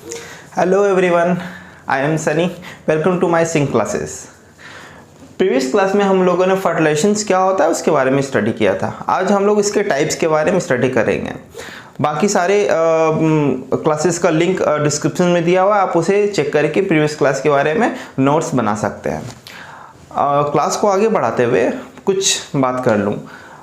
Hello everyone, I am Sunny. Welcome to my sync classes. Previous class में हम लोगों ने फर्टिलाइजेशंस क्या होता है उसके बारे में स्टडी किया था। आज हम लोग इसके टाइप्स के बारे में स्टडी करेंगे। बाकी सारे क्लासेस का लिंक डिस्क्रिप्शन में दिया हुआ है, आप उसे चेक करके प्रीवियस क्लास के बारे में नोट्स बना सकते हैं। क्लास को आगे बढ़ाते हुए कुछ बात कर लूँ।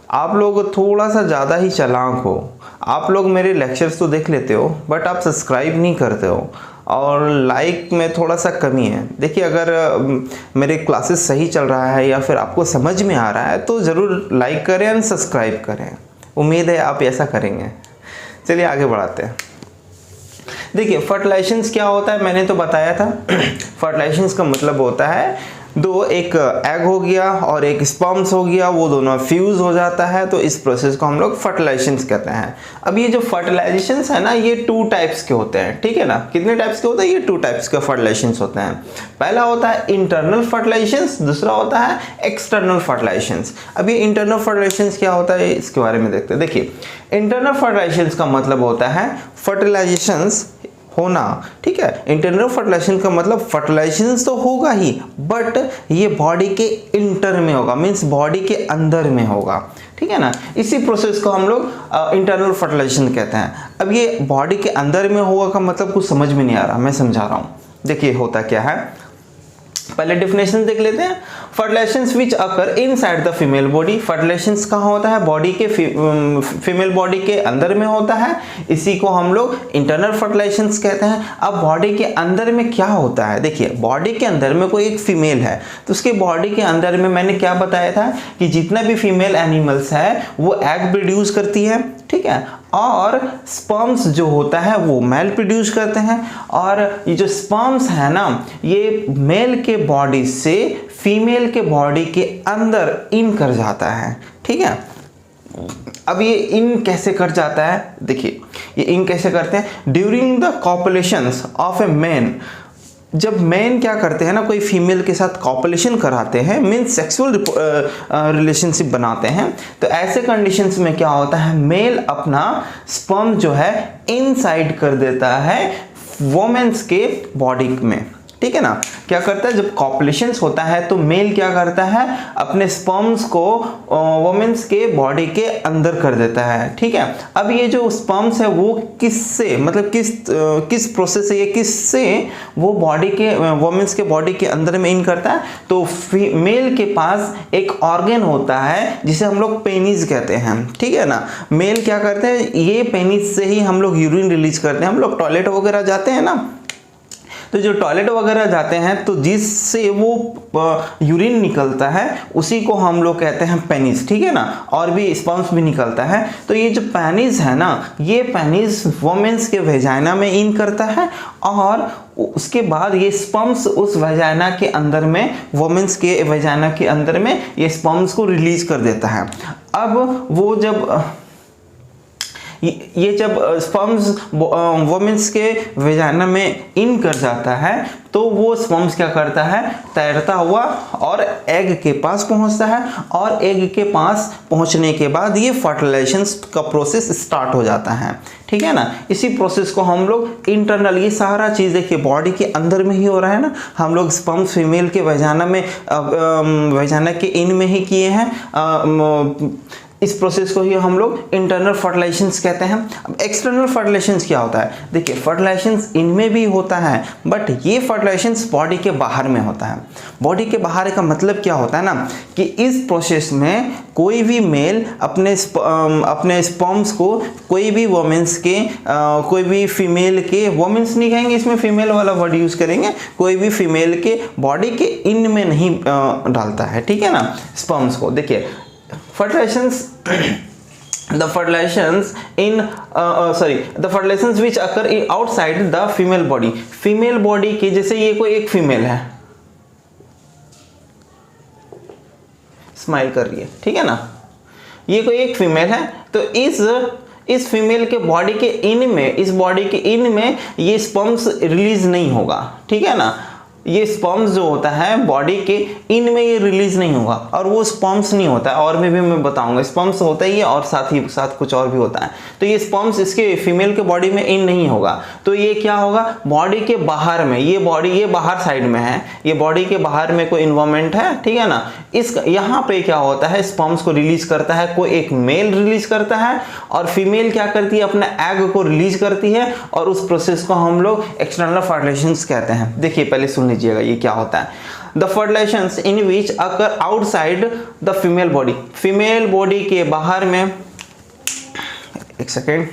आप लोग थोड़ा सा ज़्यादा ही चालाक हो। आप लोग मेरे लेक्चर्स तो देख लेते हो बट आप सब्सक्राइब नहीं करते हो और लाइक में थोड़ा सा कमी है। देखिए, अगर मेरे क्लासेस सही चल रहा है या फिर आपको समझ में आ रहा है तो ज़रूर लाइक करें एंड सब्सक्राइब करें। उम्मीद है आप ऐसा करेंगे। चलिए आगे बढ़ाते हैं। देखिए, फर्टिलाइजेशंस क्या होता है मैंने तो बताया था। फर्टिलाइजेशंस का मतलब होता है दो, एक एग हो गया और एक स्पर्म्स हो गया, वो दोनों फ्यूज हो जाता है, तो इस प्रोसेस को हम लोग फर्टिलाइजेशंस कहते हैं। अब ये जो फर्टिलाइजेशंस है ना, ये 2 टाइप्स के होते हैं, ठीक है ना। कितने टाइप्स के होते हैं? ये 2 टाइप्स के फर्टिलाइजेशंस होते हैं। पहला होता है इंटरनल फर्टिलाइजेशंस, दूसरा होता है एक्सटर्नल फर्टिलाइजेशंस। अब ये इंटरनल फर्टिलाइजेशंस क्या होता है इसके बारे में देखते हैं। देखिए, इंटरनल फर्टिलाइजेशंस का मतलब होता है फर्टिलाइजेशंस होना, ठीक है। इंटरनल फर्टिलाइजेशन का मतलब फर्टिलाइजेशन तो होगा ही बट ये बॉडी के इंटर में होगा, मींस बॉडी के अंदर में होगा, ठीक है ना। इसी प्रोसेस को हम लोग इंटरनल फर्टिलाइजेशन कहते हैं। अब ये बॉडी के अंदर में होगा का मतलब कुछ समझ में नहीं आ रहा, मैं समझा रहा हूँ। देखिए होता क्या है, पहले डिफिनेशन देख लेते हैं। फर्टिलाइजेशंस विच अकर इनसाइड द फीमेल बॉडी। फर्टिलाइजेशंस कहाँ होता है? बॉडी के फीमेल बॉडी के अंदर में होता है, इसी को हम लोग इंटरनल फर्टिलाइजेशंस कहते हैं। अब बॉडी के अंदर में क्या होता है? देखिए, बॉडी के अंदर में कोई एक फीमेल है तो उसके बॉडी के अंदर में मैंने क्या बताया था कि जितना भी फीमेल एनिमल्स है वो एग प्रोड्यूस करती है, ठीक है, और स्पर्म्स जो होता है वो मेल प्रोड्यूस करते हैं। और ये जो स्पर्म्स है ना, ये मेल के बॉडी से फीमेल के बॉडी के अंदर इन कर जाता है, ठीक है। अब ये इन कैसे कर जाता है? देखिए, ये इन कैसे करते हैं? During the copulations of a man. जब मैन क्या करते हैं ना, कोई फीमेल के साथ कॉपुलेशन कराते हैं, मीन्स सेक्सुअल रिलेशनशिप बनाते हैं, तो ऐसे कंडीशंस में क्या होता है, मेल अपना स्पर्म जो है इनसाइड कर देता है वोमेन्स के बॉडी में, ठीक है ना। क्या करता है, जब कॉपुलेशंस होता है तो मेल क्या करता है, अपने स्पर्म्स को वोमेन्स के बॉडी के अंदर कर देता है, ठीक है। अब ये जो स्पर्म्स है वो किससे, मतलब किस प्रोसेस से, ये किससे वो बॉडी के वोमेन्स के बॉडी के अंदर में इन करता है? तो मेल के पास एक ऑर्गन होता है जिसे हम लोग पेनिस कहते हैं, ठीक है ना। मेल क्या करते हैं, ये पेनिस से ही हम लोग यूरिन रिलीज करते हैं। हम लोग टॉयलेट वगैरह जाते हैं ना, तो जो टॉयलेट वगैरह जाते हैं तो जिससे वो यूरिन निकलता है उसी को हम लोग कहते हैं पेनिस, ठीक है ना। और भी स्पर्म्स भी निकलता है, तो ये जो पेनिस है ना, ये पेनिस वोमेन्स के वेजाइना में इन करता है और उसके बाद ये स्पर्म्स उस वेजाइना के अंदर में, वोमेन्स के वेजाइना के अंदर में ये स्पर्म्स को रिलीज कर देता है। अब वो जब ये जब स्पर्म्स वोमेन्स के वेजाइना में इन कर जाता है तो वो स्पर्म्स क्या करता है, तैरता हुआ और एग के पास पहुंचता है, और एग के पास पहुंचने के बाद ये फर्टिलाइजेशन का प्रोसेस स्टार्ट हो जाता है, ठीक है ना। इसी प्रोसेस को हम लोग इंटरनल, ये सारा चीज़ देखिए बॉडी के अंदर में ही हो रहा है ना। हम लोग स्पर्म्स फीमेल के वेजाइना में, वेजाइना के इन में ही किए हैं। इस प्रोसेस को ही हम लोग इंटरनल फर्टिलाइजेशंस कहते हैं। अब एक्सटर्नल फर्टिलाइजेशंस क्या होता है? देखिए, फर्टिलाइजेशंस इनमें भी होता है बट ये फर्टिलाइजेशंस बॉडी के बाहर में होता है। बॉडी के बाहर का मतलब क्या होता है ना, कि इस प्रोसेस में कोई भी मेल अपने स्पर्म्स को कोई भी वोमेन्स के, कोई भी फीमेल के, वोमेन्स नहीं कहेंगे इसमें, फीमेल वाला वर्ड यूज करेंगे, कोई भी फीमेल के बॉडी के इन में नहीं डालता है, ठीक है ना, स्पर्म्स को। देखिए, fertilizations the fertilizations which occur outside the female body। Female body के, जैसे ये कोई एक फीमेल है, स्माइल कर रही है, ठीक है ना, ये कोई एक फीमेल है, तो इस फीमेल के बॉडी के इन में, इस बॉडी के इन में ये स्पर्म्स रिलीज नहीं होगा, ठीक है ना। ये स्पर्म्स जो होता है बॉडी के इन में ये रिलीज नहीं होगा, और वो स्पर्म्स नहीं होता है, और में भी मैं बताऊंगा स्पर्म्स होता ही है और साथ ही साथ कुछ और भी होता है। तो ये स्पर्म्स इसके फीमेल के बॉडी में इन नहीं होगा, तो ये क्या होगा बॉडी के बाहर में, ये बॉडी ये बाहर साइड में है, ये बॉडी के बाहर में कोई इन्वायरमेंट है, ठीक है ना। इस यहाँ पे क्या होता है स्पर्म्स को रिलीज करता है कोई एक मेल रिलीज करता है, और फीमेल क्या करती है अपना एग को रिलीज करती है, और उस प्रोसेस को हम लोग एक्सटर्नल फर्टिलाइजेशन कहते हैं। देखिए पहले सुन लीजिएगा ये क्या होता है। The fertilisations in which occur outside the female body, female body के बाहर में, एक सेकेंड,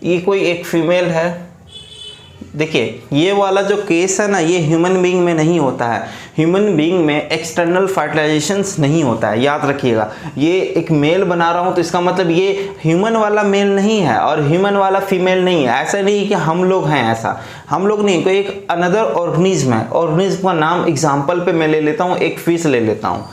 ये कोई एक फीमेल है। देखिए ये वाला जो केस है ना ये ह्यूमन बीइंग में नहीं होता है, ह्यूमन बीइंग में एक्सटर्नल फर्टिलाइजेशंस नहीं होता है, याद रखिएगा। ये एक मेल बना रहा हूँ तो इसका मतलब ये ह्यूमन वाला मेल नहीं है और ह्यूमन वाला फीमेल नहीं है। ऐसा नहीं कि हम लोग हैं, ऐसा हम लोग नहीं, कोई एक अनदर ऑर्गेनिज्म है। ऑर्गेनिज्म का नाम एग्जाम्पल पे मैं ले लेता हूँ, एक फिश ले लेता हूँ।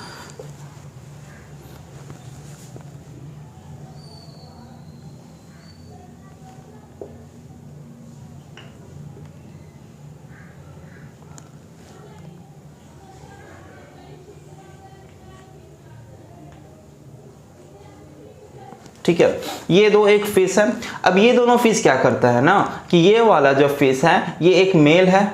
ठीक है, ये दो एक फिश है। अब ये दोनों फिश क्या करता है ना कि ये वाला जो फिश है ये एक मेल है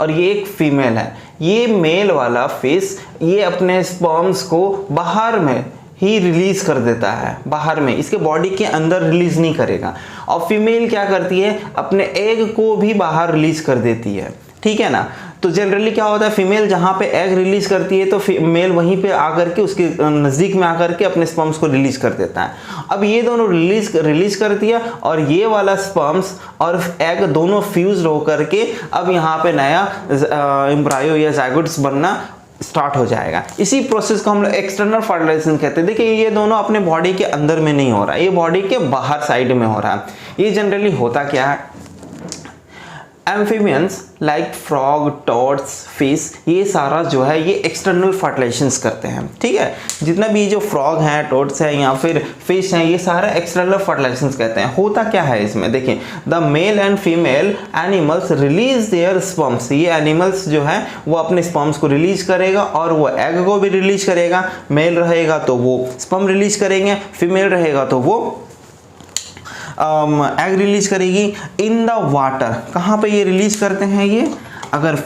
और ये एक फीमेल है। ये मेल वाला फिश ये अपने स्पर्म्स को बाहर में ही रिलीज कर देता है, बाहर में, इसके बॉडी के अंदर रिलीज नहीं करेगा। और फीमेल क्या करती है अपने एग को भी बाहर रिलीज कर देती है, ठीक है ना। तो जनरली क्या होता है फीमेल जहाँ पे एग रिलीज करती है तो मेल वहीं पे आकर के उसके नज़दीक में आकर के अपने स्पर्म्स को रिलीज कर देता है। अब ये दोनों रिलीज कर दिया और ये वाला स्पर्म्स और एग दोनों फ्यूज होकर के अब यहाँ पे नया एम्ब्रायो या ज़ायगोट्स बनना स्टार्ट हो जाएगा। इसी प्रोसेस को हम लोग एक्सटर्नल फर्टिलाइजेशन कहते हैं। देखिए ये दोनों अपने बॉडी के अंदर में नहीं हो रहा है, ये बॉडी के बाहर साइड में हो रहा है। ये जनरली होता क्या है, amphibians like frog, toads, fish, ये सारा जो है ये एक्सटर्नल फर्टिलाइजेशंस करते हैं, ठीक है। जितना भी जो फ्रॉग हैं, टॉड्स हैं या फिर फिश हैं, ये सारा एक्सटर्नल फर्टिलाइजेशंस कहते हैं। होता क्या है इसमें, देखिए the male and female animals release there sperms, ये एनिमल्स जो है वो अपने स्पर्म्स को रिलीज करेगा और वो एग को भी रिलीज करेगा। मेल रहेगा तो वो स्पर्म रिलीज करेंगे, फीमेल रहेगा तो वो एग रिलीज करेगी। इन द वाटर, कहाँ पे ये रिलीज करते हैं ये, अगर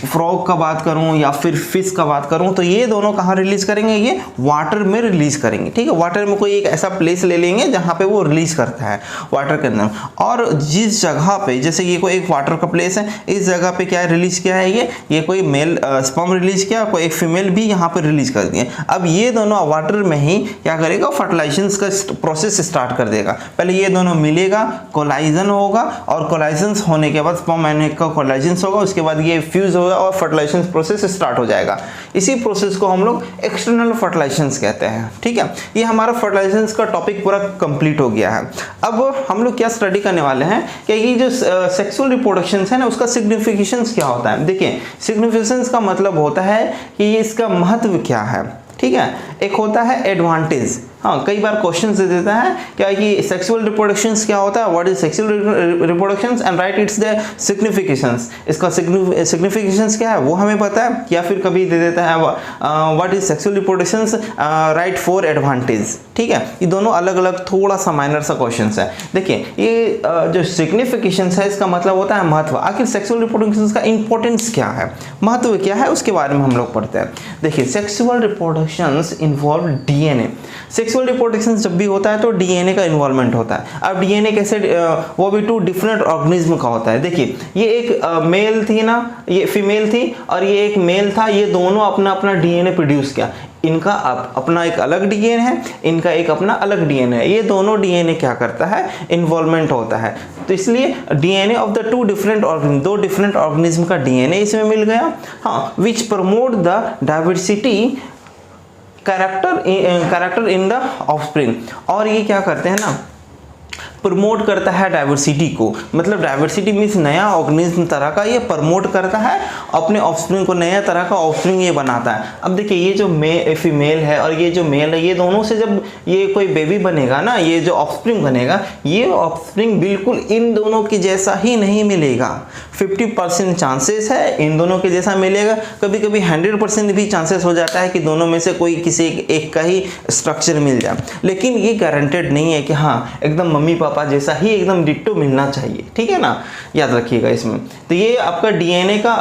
फ्रॉग का बात करूं या फिर फिश का बात करूं तो ये दोनों कहाँ रिलीज करेंगे, ये वाटर में रिलीज करेंगे, ठीक है। वाटर में कोई एक ऐसा प्लेस ले लेंगे जहाँ पे वो रिलीज करता है वाटर के अंदर। और जिस जगह पे, जैसे ये कोई एक वाटर का प्लेस है, इस जगह पे क्या रिलीज किया है, ये कोई मेल स्पर्म रिलीज किया, कोई एक फीमेल भी यहाँ पे रिलीज कर दिए। अब ये दोनों वाटर में ही क्या करेगा, फर्टिलाइजेशन का प्रोसेस स्टार्ट कर देगा। पहले ये दोनों मिलेगा, कोलाइजन होगा, और कोलाइजन होने के बाद स्पर्म एंड एग का कोलाइजन होगा, उसके बाद ये फ्यूज होगा और फर्टिलाइजेशन प्रोसेस स्टार्ट हो जाएगा। इसी प्रोसेस को हम लोग एक्सटर्नल फर्टिलाइजेशन कहते हैं, ठीक है। ये हमारा फर्टिलाइजेशन का टॉपिक पूरा कंप्लीट हो गया है। अब हम लोग क्या स्टडी करने वाले हैं कि ये जो सेक्सुअल रिप्रोडक्शन है ना उसका सिग्निफिकेशंस क्या होता है। देखिए सिग्निफिकेशंस का मतलब होता है कि ये इसका महत्व क्या है, ठीक है। एक होता है एडवांटेज, हाँ कई बार क्वेश्चन दे देता है क्या कि सेक्सुअल रिप्रोडक्शंस क्या होता है, what is sexual reproductions and right it's the significations. इसका सिग्निफिकेशंस क्या है वो हमें पता है, या फिर कभी दे देता है what is sexual reproductions right for advantage, ठीक है। ये दोनों अलग अलग थोड़ा सा माइनर सा क्वेश्चन है। देखिए ये जो सिग्निफिकेशंस है इसका मतलब होता है महत्व। आखिर सेक्सुअल रिप्रोडक्शंस का इंपॉर्टेंस क्या है, महत्व क्या है, उसके बारे में हम लोग पढ़ते हैं। देखिए sexual reproductions involve DNA. Sexual reproduction जब भी होता है तो डीएनए का इन्वॉल्वमेंट होता है। अब डीएनए कैसे, वो भी टू डिफरेंट ऑर्गेनिज्म का होता है। देखिए ये एक मेल थी ना, ये फीमेल थी और ये एक मेल था, ये दोनों अपना अपना डीएनए प्रोड्यूस किया। इनका अपना एक अलग डीएनए है, इनका एक अपना अलग डीएनए है। ये दोनों डीएनए क्या करता है, इन्वॉल्वमेंट होता है। तो इसलिए DNA of the two different organism, दो डिफरेंट ऑर्गेनिज्म का डीएनए इसमें मिल गया, हाँ, विच promote the diversity character in the offspring. और ये क्या करते हैं ना, प्रमोट करता है डाइवर्सिटी को, मतलब डाइवर्सिटी मीन्स नया ऑर्गेनिज्म तरह का ये प्रमोट करता है अपने ऑफस्प्रिंग को, नया तरह का ऑफस्प्रिंग ये बनाता है। अब देखिए ये जो फीमेल है और ये जो मेल है, ये दोनों से जब ये कोई बेबी बनेगा ना, ये जो ऑफस्प्रिंग बनेगा, ये ऑफस्प्रिंग बिल्कुल इन दोनों के जैसा ही नहीं मिलेगा। 50% चांसेस है इन दोनों के जैसा मिलेगा, कभी कभी 100% भी चांसेस हो जाता है कि दोनों में से कोई किसी एक का ही स्ट्रक्चर मिल जाए, लेकिन ये गारंटेड नहीं है कि हाँ एकदम मम्मी पापा जैसा ही एकदम डिट्टो मिलना चाहिए, ठीक है ना, याद रखिएगा इसमें। तो ये आपका डीएनए का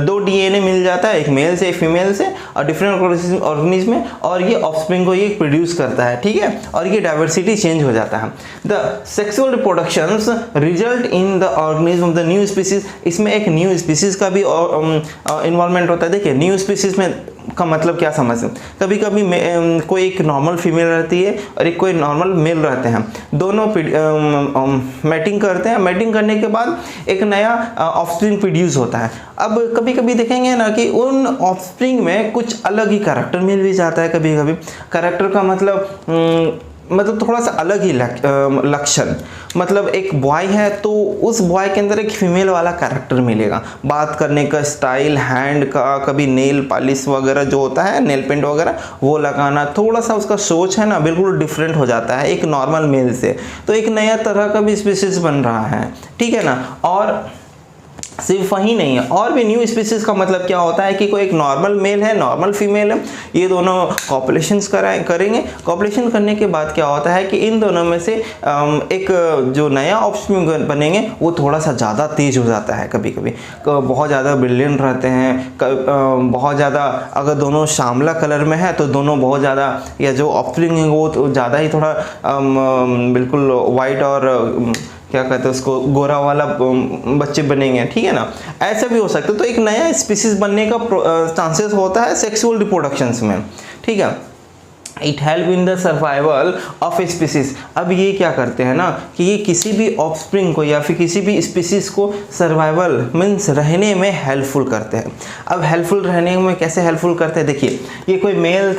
2 डीएनए मिल जाता है, एक मेल से एक फीमेल से, और डिफरेंट ऑर्गेनिज्म में, और ये ऑफस्प्रिंग को ये प्रोड्यूस करता है, ठीक है, और ये डाइवर्सिटी चेंज हो जाता है। The sexual reproductions result in the organism of the new species, इसमें एक न्यू स्पीसीज का भी इन्वॉल्वमेंट होता है। देखिए न्यू स्पीसीज में का मतलब क्या समझते हैं, कभी कभी कोई एक नॉर्मल फीमेल रहती है और एक कोई नॉर्मल मेल रहते हैं, दोनों मैटिंग करते हैं, मैटिंग करने के बाद एक नया ऑफस्प्रिंग प्रोड्यूस होता है। अब कभी कभी देखेंगे ना कि उन ऑफस्प्रिंग में कुछ अलग ही कैरेक्टर मिल भी जाता है, कभी कभी कैरेक्टर का मतलब थोड़ा सा अलग ही लक्षण, मतलब एक बॉय है तो उस बॉय के अंदर एक फीमेल वाला कैरेक्टर मिलेगा, बात करने का स्टाइल, हैंड का, कभी नेल पॉलिश वगैरह जो होता है, नेल पेंट वगैरह वो लगाना, थोड़ा सा उसका सोच है ना बिल्कुल डिफरेंट हो जाता है एक नॉर्मल मेल से। तो एक नया तरह का भी स्पीसीज बन रहा है, ठीक है ना। और सिर्फ वही नहीं है, और भी न्यू स्पीसीज का मतलब क्या होता है कि कोई एक नॉर्मल मेल है, नॉर्मल फीमेल है, ये दोनों कॉपुलेशंस करेंगे। कॉपुलेशन करने के बाद क्या होता है कि इन दोनों में से एक जो नया ऑफस्प्रिंग बनेंगे वो थोड़ा सा ज़्यादा तेज हो जाता है, कभी कभी बहुत ज़्यादा ब्रिलियंट रहते हैं, बहुत ज़्यादा, अगर दोनों श्यामला कलर में है तो दोनों बहुत ज़्यादा, या जो ऑफस्प्रिंग है वो तो ज़्यादा ही थोड़ा बिल्कुल वाइट और क्या कहते हैं उसको, गोरा वाला बच्चे बनेंगे, ठीक है ना, ऐसा भी हो सकता है। तो एक नया स्पीसीज बनने का चांसेस होता है सेक्सुअल रिप्रोडक्शंस में, ठीक है। It help in the survival of a species. अब ये क्या करते हैं ना कि ये किसी भी ऑफस्प्रिंग को या फिर किसी भी स्पीसीज को सर्वाइवल मीन्स रहने में हेल्पफुल करते हैं। अब हेल्पफुल रहने में कैसे हेल्पफुल करते हैं, देखिए ये कोई मेल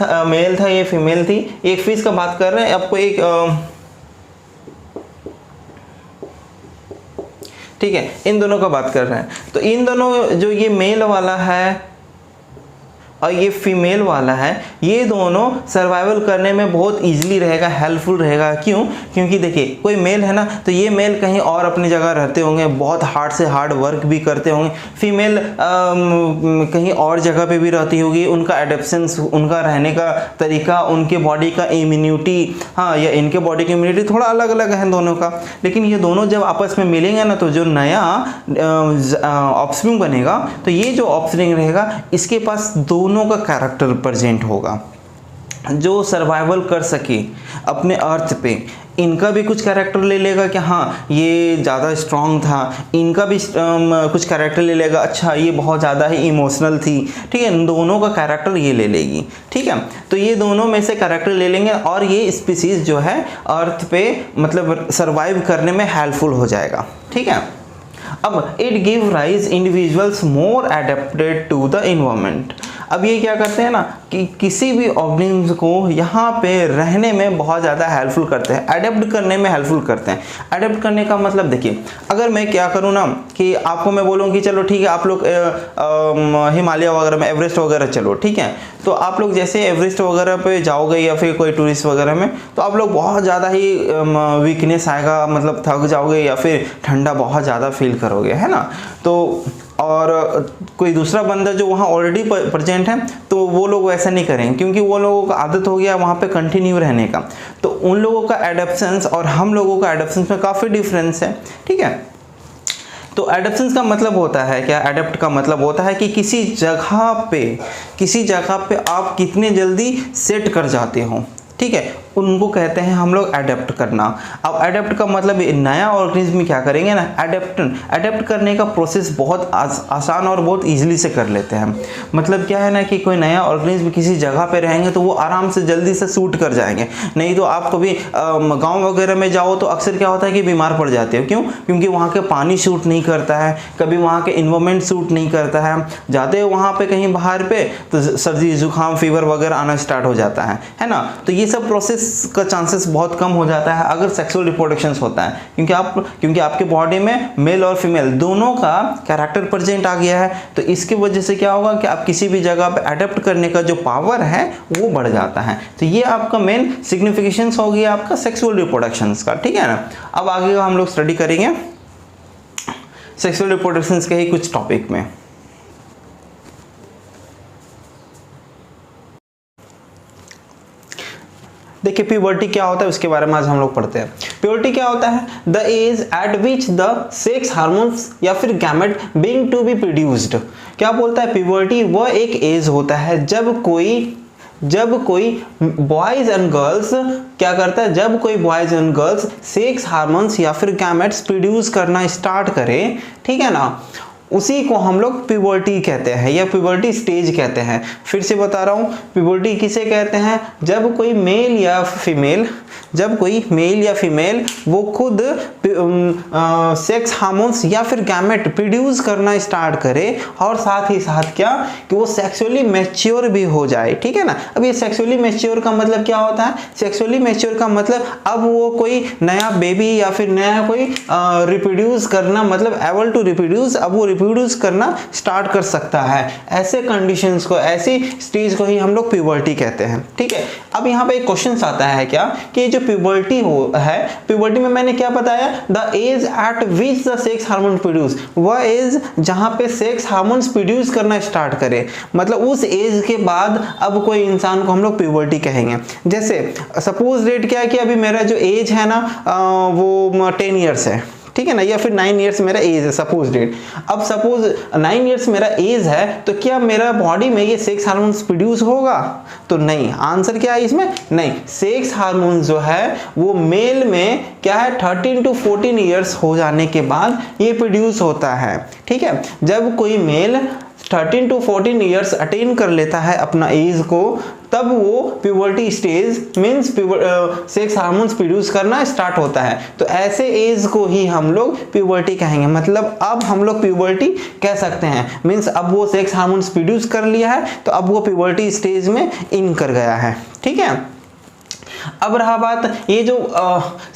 था, ये फीमेल थी, एक फिश का बात कर रहे हैं, आपको एक ठीक है, इन दोनों का बात कर रहे हैं। तो इन दोनों जो ये मेल वाला है और ये फीमेल वाला है, ये दोनों सर्वाइवल करने में बहुत इजीली रहेगा, हेल्पफुल रहेगा। क्यों? क्योंकि देखिए कोई मेल है ना, तो ये मेल कहीं और अपनी जगह रहते होंगे, बहुत हार्ड से हार्ड वर्क भी करते होंगे, फीमेल कहीं और जगह पे भी रहती होगी, उनका एडेप्शंस, उनका रहने का तरीका, उनके बॉडी का इम्यूनिटी, हाँ या इनके बॉडी की इम्यूनिटी थोड़ा अलग अलग है दोनों का, लेकिन ये दोनों जब आपस में मिलेंगे ना तो जो नया ऑफस्प्रिंग बनेगा, तो ये जो ऑफस्प्रिंग रहेगा इसके पास दोनों का कैरेक्टर प्रेजेंट होगा, जो सर्वाइवल कर सके अपने अर्थ पे। इनका भी कुछ कैरेक्टर ले लेगा कि हाँ ये ज़्यादा स्ट्रॉन्ग था, इनका भी कुछ कैरेक्टर ले लेगा, अच्छा ये बहुत ज़्यादा ही इमोशनल थी, ठीक है, इन दोनों का कैरेक्टर ये ले लेगी, ठीक है। तो ये दोनों में से कैरेक्टर ले लेंगे और ये स्पीसीज जो है अर्थ पे मतलब सर्वाइव करने में हेल्पफुल हो जाएगा, ठीक है। अब it give rise individuals more adapted to the environment. अब ये क्या करते हैं ना कि किसी भी ऑर्गेनिज्म को यहाँ पे रहने में बहुत ज़्यादा हेल्पफुल करते हैं, अडेप्ट करने में हेल्पफुल करते हैं। अडेप्ट करने का मतलब देखिए, अगर मैं क्या करूँ ना कि आपको मैं बोलूँ कि चलो ठीक है आप लोग हिमालय वगैरह में, एवरेस्ट वगैरह चलो, ठीक है, तो आप लोग जैसे एवरेस्ट वगैरह पे जाओगे या फिर कोई टूरिस्ट वगैरह में, तो आप लोग बहुत ज़्यादा ही वीकनेस आएगा, मतलब थक जाओगे या फिर ठंडा बहुत ज़्यादा फील करोगे, है ना। तो और कोई दूसरा बंदा जो वहाँ ऑलरेडी प्रेजेंट है तो वो लोग वैसा नहीं करेंगे, क्योंकि वो लोगों का आदत हो गया वहाँ पे कंटिन्यू रहने का। तो उन लोगों का एडेप्शंस और हम लोगों का एडेप्शंस में काफ़ी डिफरेंस है, ठीक है। तो एडेप्शंस का मतलब होता है क्या, एडेप्ट का मतलब होता है कि किसी जगह पे आप कितने जल्दी सेट कर जाते हो, ठीक है, उनको कहते हैं हम लोग अडेप्ट करना। अब अडेप्ट का मतलब नया ऑर्गेनिज्म क्या करेंगे ना, अडेप्ट करने का प्रोसेस बहुत आसान और बहुत इजीली से कर लेते हैं। मतलब क्या है ना कि कोई नया ऑर्गेनिज्म किसी जगह पे रहेंगे तो वो आराम से जल्दी से सूट कर जाएंगे। नहीं तो आप कभी गांव वगैरह में जाओ तो अक्सर क्या होता है कि बीमार पड़ जाते हो। क्यों? क्योंकि वहाँ के पानी सूट नहीं करता है, कभी वहाँ के इन्वायरमेंट सूट नहीं करता है, जाते हो वहाँ पे कहीं बाहर पे तो सर्दी जुकाम फीवर वगैरह आना स्टार्ट हो जाता है ना। तो ये ये सब प्रोसेस का चांसेस बहुत कम हो जाता है अगर सेक्सुअल रिप्रोडक्शंस होता है, क्योंकि आपके बॉडी में मेल और फीमेल दोनों का कैरेक्टर प्रेजेंट आ गया है। तो इसकी वजह से क्या होगा कि आप किसी भी जगह पे अडेप्ट करने का जो पावर है वो बढ़ जाता है। तो ये आपका मेन सिग्निफिकेशंस हो गया आपका सेक्सुअल रिप्रोडक्शंस का, ठीक है ना। अब आगे का हम लोग स्टडी करेंगे सेक्सुअल रिप्रोडक्शंस के ही कुछ टॉपिक में। देखिए प्यूबर्टी क्या होता है उसके बारे में आज हम लोग पढ़ते हैं। प्यूबर्टी क्या होता है? The age at which the sex hormones या फिर gamete being to be produced. क्या बोलता है? प्यूबर्टी वह एक एज होता है जब कोई बॉयज एंड गर्ल्स क्या करता है, जब कोई boys and girls sex hormones या फिर गैमेट्स प्रोड्यूस करना स्टार्ट करें, ठीक है ना, उसी को हम लोग प्यूबर्टी कहते हैं या प्यूबर्टी स्टेज कहते हैं। फिर से बता रहा हूँ, प्यूबर्टी किसे कहते हैं? जब कोई मेल या फीमेल वो खुद सेक्स हार्मोन्स या फिर गैमेट प्रोड्यूस करना स्टार्ट करे और साथ ही साथ क्या कि वो सेक्सुअली मैच्योर भी हो जाए, ठीक है ना। अब ये सेक्सुअली मैच्योर का मतलब क्या होता है? सेक्सुअली मैच्योर का मतलब अब वो कोई नया बेबी या फिर नया कोई रिप्रोड्यूस करना, मतलब एबल टू रिप्रोड्यूस, अब वो रिप्रोड्यूस करना स्टार्ट कर सकता है। ऐसे कंडीशंस को, ऐसी स्टेज को ही हम लोग प्यूबर्टी कहते हैं, ठीक है। अब यहाँ पे एक क्वेश्चन आता है क्या कि जो प्यूबर्टी है, प्यूबर्टी में मैंने क्या बताया? The age at which the sex hormone produce, वह एज जहां पे सेक्स हार्मोन्स प्रोड्यूस करना स्टार्ट करे, मतलब उस एज के बाद अब कोई इंसान को हम लोग प्यूबर्टी कहेंगे। जैसे सपोज डेट क्या है कि अभी मेरा जो एज है ना वो 10 ईयर्स है, ठीक है ना, या फिर 9 ईयर्स मेरा एज है सपोज डेट। अब सपोज 9 ईयर्स मेरा एज है तो क्या मेरा बॉडी में ये सेक्स हार्मोन्स प्रोड्यूस होगा? तो नहीं। आंसर क्या है इसमें? नहीं। सेक्स हार्मोन जो है वो मेल में क्या है 13 to 14 ईयर्स हो जाने के बाद ये प्रोड्यूस होता है, ठीक है। जब कोई मेल 13 to 14 ईयर्स अटेन कर लेता है अपना एज को, तब वो puberty stage means sex hormones produce करना स्टार्ट होता है। तो ऐसे एज को ही हम लोग प्यूबर्टी कहेंगे, मतलब अब हम लोग प्यूबर्टी कह सकते हैं। मींस अब वो सेक्स हार्मोन्स प्रोड्यूस कर लिया है तो अब वो प्यूबर्टी स्टेज में इन कर गया है, ठीक है। अब रहा बात ये जो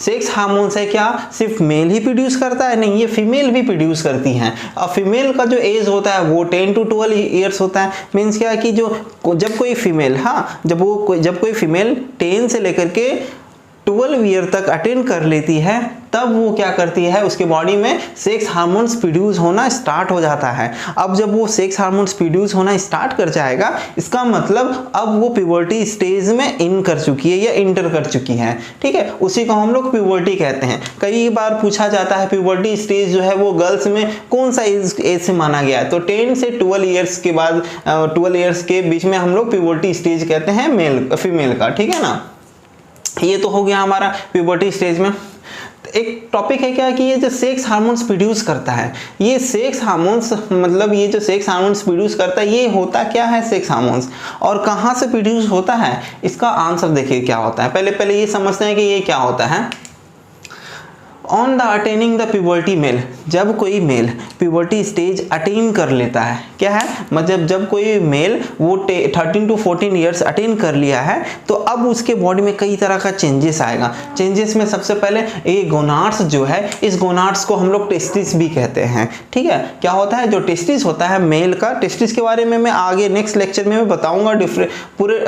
सेक्स हार्मोन्स है, क्या सिर्फ मेल ही प्रोड्यूस करता है? नहीं, ये फीमेल भी प्रोड्यूस करती हैं। और फीमेल का जो एज होता है वो 10 to 12 ईयर्स होता है। मीन्स क्या कि जब कोई फीमेल जब कोई फीमेल 10 से लेकर के 12 ईयर तक अटेन कर लेती है, तब वो क्या करती है, उसके बॉडी में सेक्स हार्मोन्स प्रोड्यूस होना स्टार्ट हो जाता है। अब जब वो सेक्स हार्मोन्स प्रोड्यूस होना स्टार्ट कर जाएगा, इसका मतलब अब वो प्यूबर्टी स्टेज में इन कर चुकी है या इंटर कर चुकी है, ठीक है। उसी को हम लोग प्यूबर्टी कहते हैं। कई बार पूछा जाता है प्यूबर्टी स्टेज जो है वो गर्ल्स में कौन सा एज से माना गया है, तो 10 से 12 ईयर्स के बाद 12 ईयर्स के बीच में हम लोग प्यूबर्टी स्टेज कहते हैं फीमेल का, ठीक है ना। ये तो हो गया हमारा प्यूबर्टी स्टेज में। एक टॉपिक है क्या कि ये जो सेक्स हार्मोन्स प्रोड्यूस करता है, ये सेक्स हार्मोन्स मतलब ये जो सेक्स हार्मोन्स प्रोड्यूस करता है ये होता क्या है सेक्स हार्मोन्स, और कहाँ से प्रोड्यूस होता है? इसका आंसर देखिए क्या होता है। पहले ये समझते हैं कि ये क्या होता है। On the attaining the puberty male, जब कोई मेल प्यूबर्टी स्टेज अटेन कर लेता है, क्या है मतलब जब कोई मेल वो 13 to 14 ईयर्स अटेन कर लिया है, तो अब उसके बॉडी में कई तरह का चेंजेस आएगा। चेंजेस में सबसे पहले ये गोनाड्स जो है, इस गोनाड्स को हम लोग टेस्टिस भी कहते हैं, ठीक है। क्या होता है जो टेस्टिस होता है मेल का, टेस्टिस के बारे में मैं आगे नेक्स्ट लेक्चर में मैं बताऊंगा, पूरे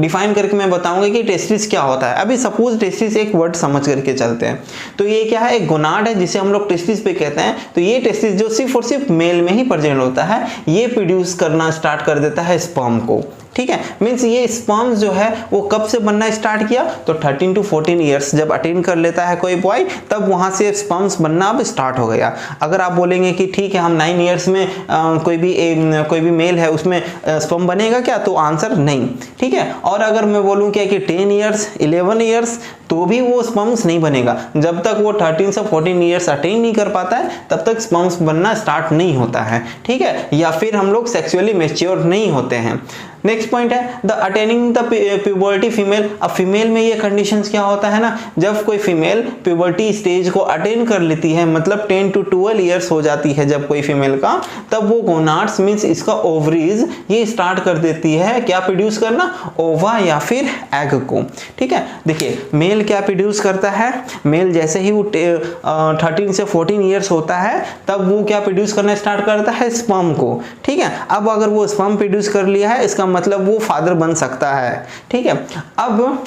डिफाइन करके मैं बताऊंगा कि टेस्टिस क्या होता है। अभी सपोज टेस्टिस एक वर्ड समझ करके चलते हैं, तो ये क्या है, एक गोनाड है जिसे हम लोग टेस्टिस पे कहते हैं। तो ये टेस्टिस जो सिर्फ और सिर्फ मेल में ही प्रेजेंट होता है, ये प्रोड्यूस करना स्टार्ट कर देता है स्पर्म को, ठीक है। मींस ये स्पर्म्स जो है वो कब से बनना स्टार्ट किया, तो 13 to 14 ईयर्स जब अटेन कर लेता है कोई बॉय, तब वहां से स्पर्म्स बनना अब स्टार्ट हो गया। अगर आप बोलेंगे कि ठीक है हम 9 ईयर्स में कोई भी मेल है उसमें स्पर्म बनेगा क्या, तो आंसर नहीं, ठीक है। और अगर मैं बोलूँ क्या कि 10 ईयर्स 11 ईयर्स तो भी वो स्पर्म्स नहीं बनेगा। जब तक वो 13 से 14 ईयर्स अटेन नहीं कर पाता है तब तक स्पर्म्स बनना स्टार्ट नहीं होता है, ठीक है। या फिर हम लोग सेक्सुअली मैच्योर नहीं होते हैं। नेक्स्ट पॉइंट है the attaining the puberty female. अब फीमेल में ये कंडीशंस क्या होता है ना, जब कोई फीमेल प्यूबर्टी स्टेज को अटेन कर लेती है, मतलब 10 to 12 ईयर्स हो जाती है जब कोई फीमेल का, तब वो गोनाड्स मींस इसका ओवरीज ये स्टार्ट कर देती है क्या प्रोड्यूस करना, ओवा या फिर एग को। ठीक है, देखिए मेल क्या प्रोड्यूस करता है, मेल जैसे ही वो 13 से 14 ईयर्स होता है तब वो क्या प्रोड्यूस करना स्टार्ट करता है, स्पर्म को। ठीक है, अब अगर वो स्पर्म प्रोड्यूस कर लिया है इसका मतलब वो फादर बन सकता है। ठीक है, अब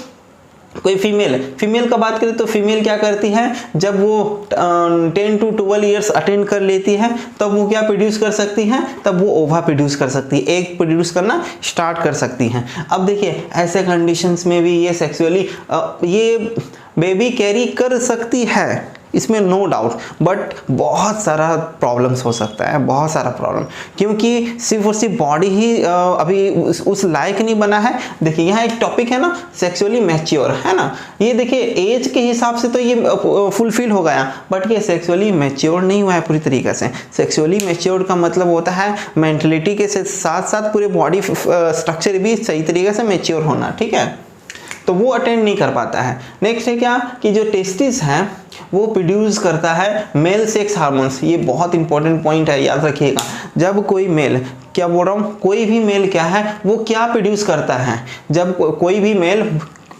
कोई फीमेल का बात करें तो फीमेल क्या करती है, जब वो 10 to 12 ईयर्स अटेंड कर लेती है तब वो क्या प्रोड्यूस कर सकती है, तब वो ओवा प्रोड्यूस कर सकती है, एग प्रोड्यूस करना स्टार्ट कर सकती हैं। अब देखिए ऐसे कंडीशंस में भी ये सेक्सुअली ये बेबी कैरी कर सकती है, इसमें नो डाउट, बट बहुत सारा प्रॉब्लम्स हो सकता है, बहुत सारा प्रॉब्लम, क्योंकि सिर्फ और सिर्फ बॉडी ही अभी उस लायक नहीं बना है। देखिए यहाँ एक टॉपिक है ना सेक्सुअली मैच्योर, है ना, ये देखिए एज के हिसाब से तो ये फुलफिल हो गया, बट ये सेक्सुअली मैच्योर नहीं हुआ है पूरी तरीके से। सेक्सुअली मैच्योर का मतलब होता है मेंटलिटी के साथ साथ पूरे बॉडी स्ट्रक्चर भी सही तरीके से मैच्योर होना। ठीक है, तो वो अटेंड नहीं कर पाता है। नेक्स्ट है क्या कि जो टेस्टिस है वो प्रोड्यूस करता है मेल सेक्स हार्मोन्स। ये बहुत इंपॉर्टेंट पॉइंट है, याद रखिएगा। जब कोई मेल, क्या बोल रहा हूँ, कोई भी मेल क्या है वो क्या प्रोड्यूस करता है, जब कोई भी मेल,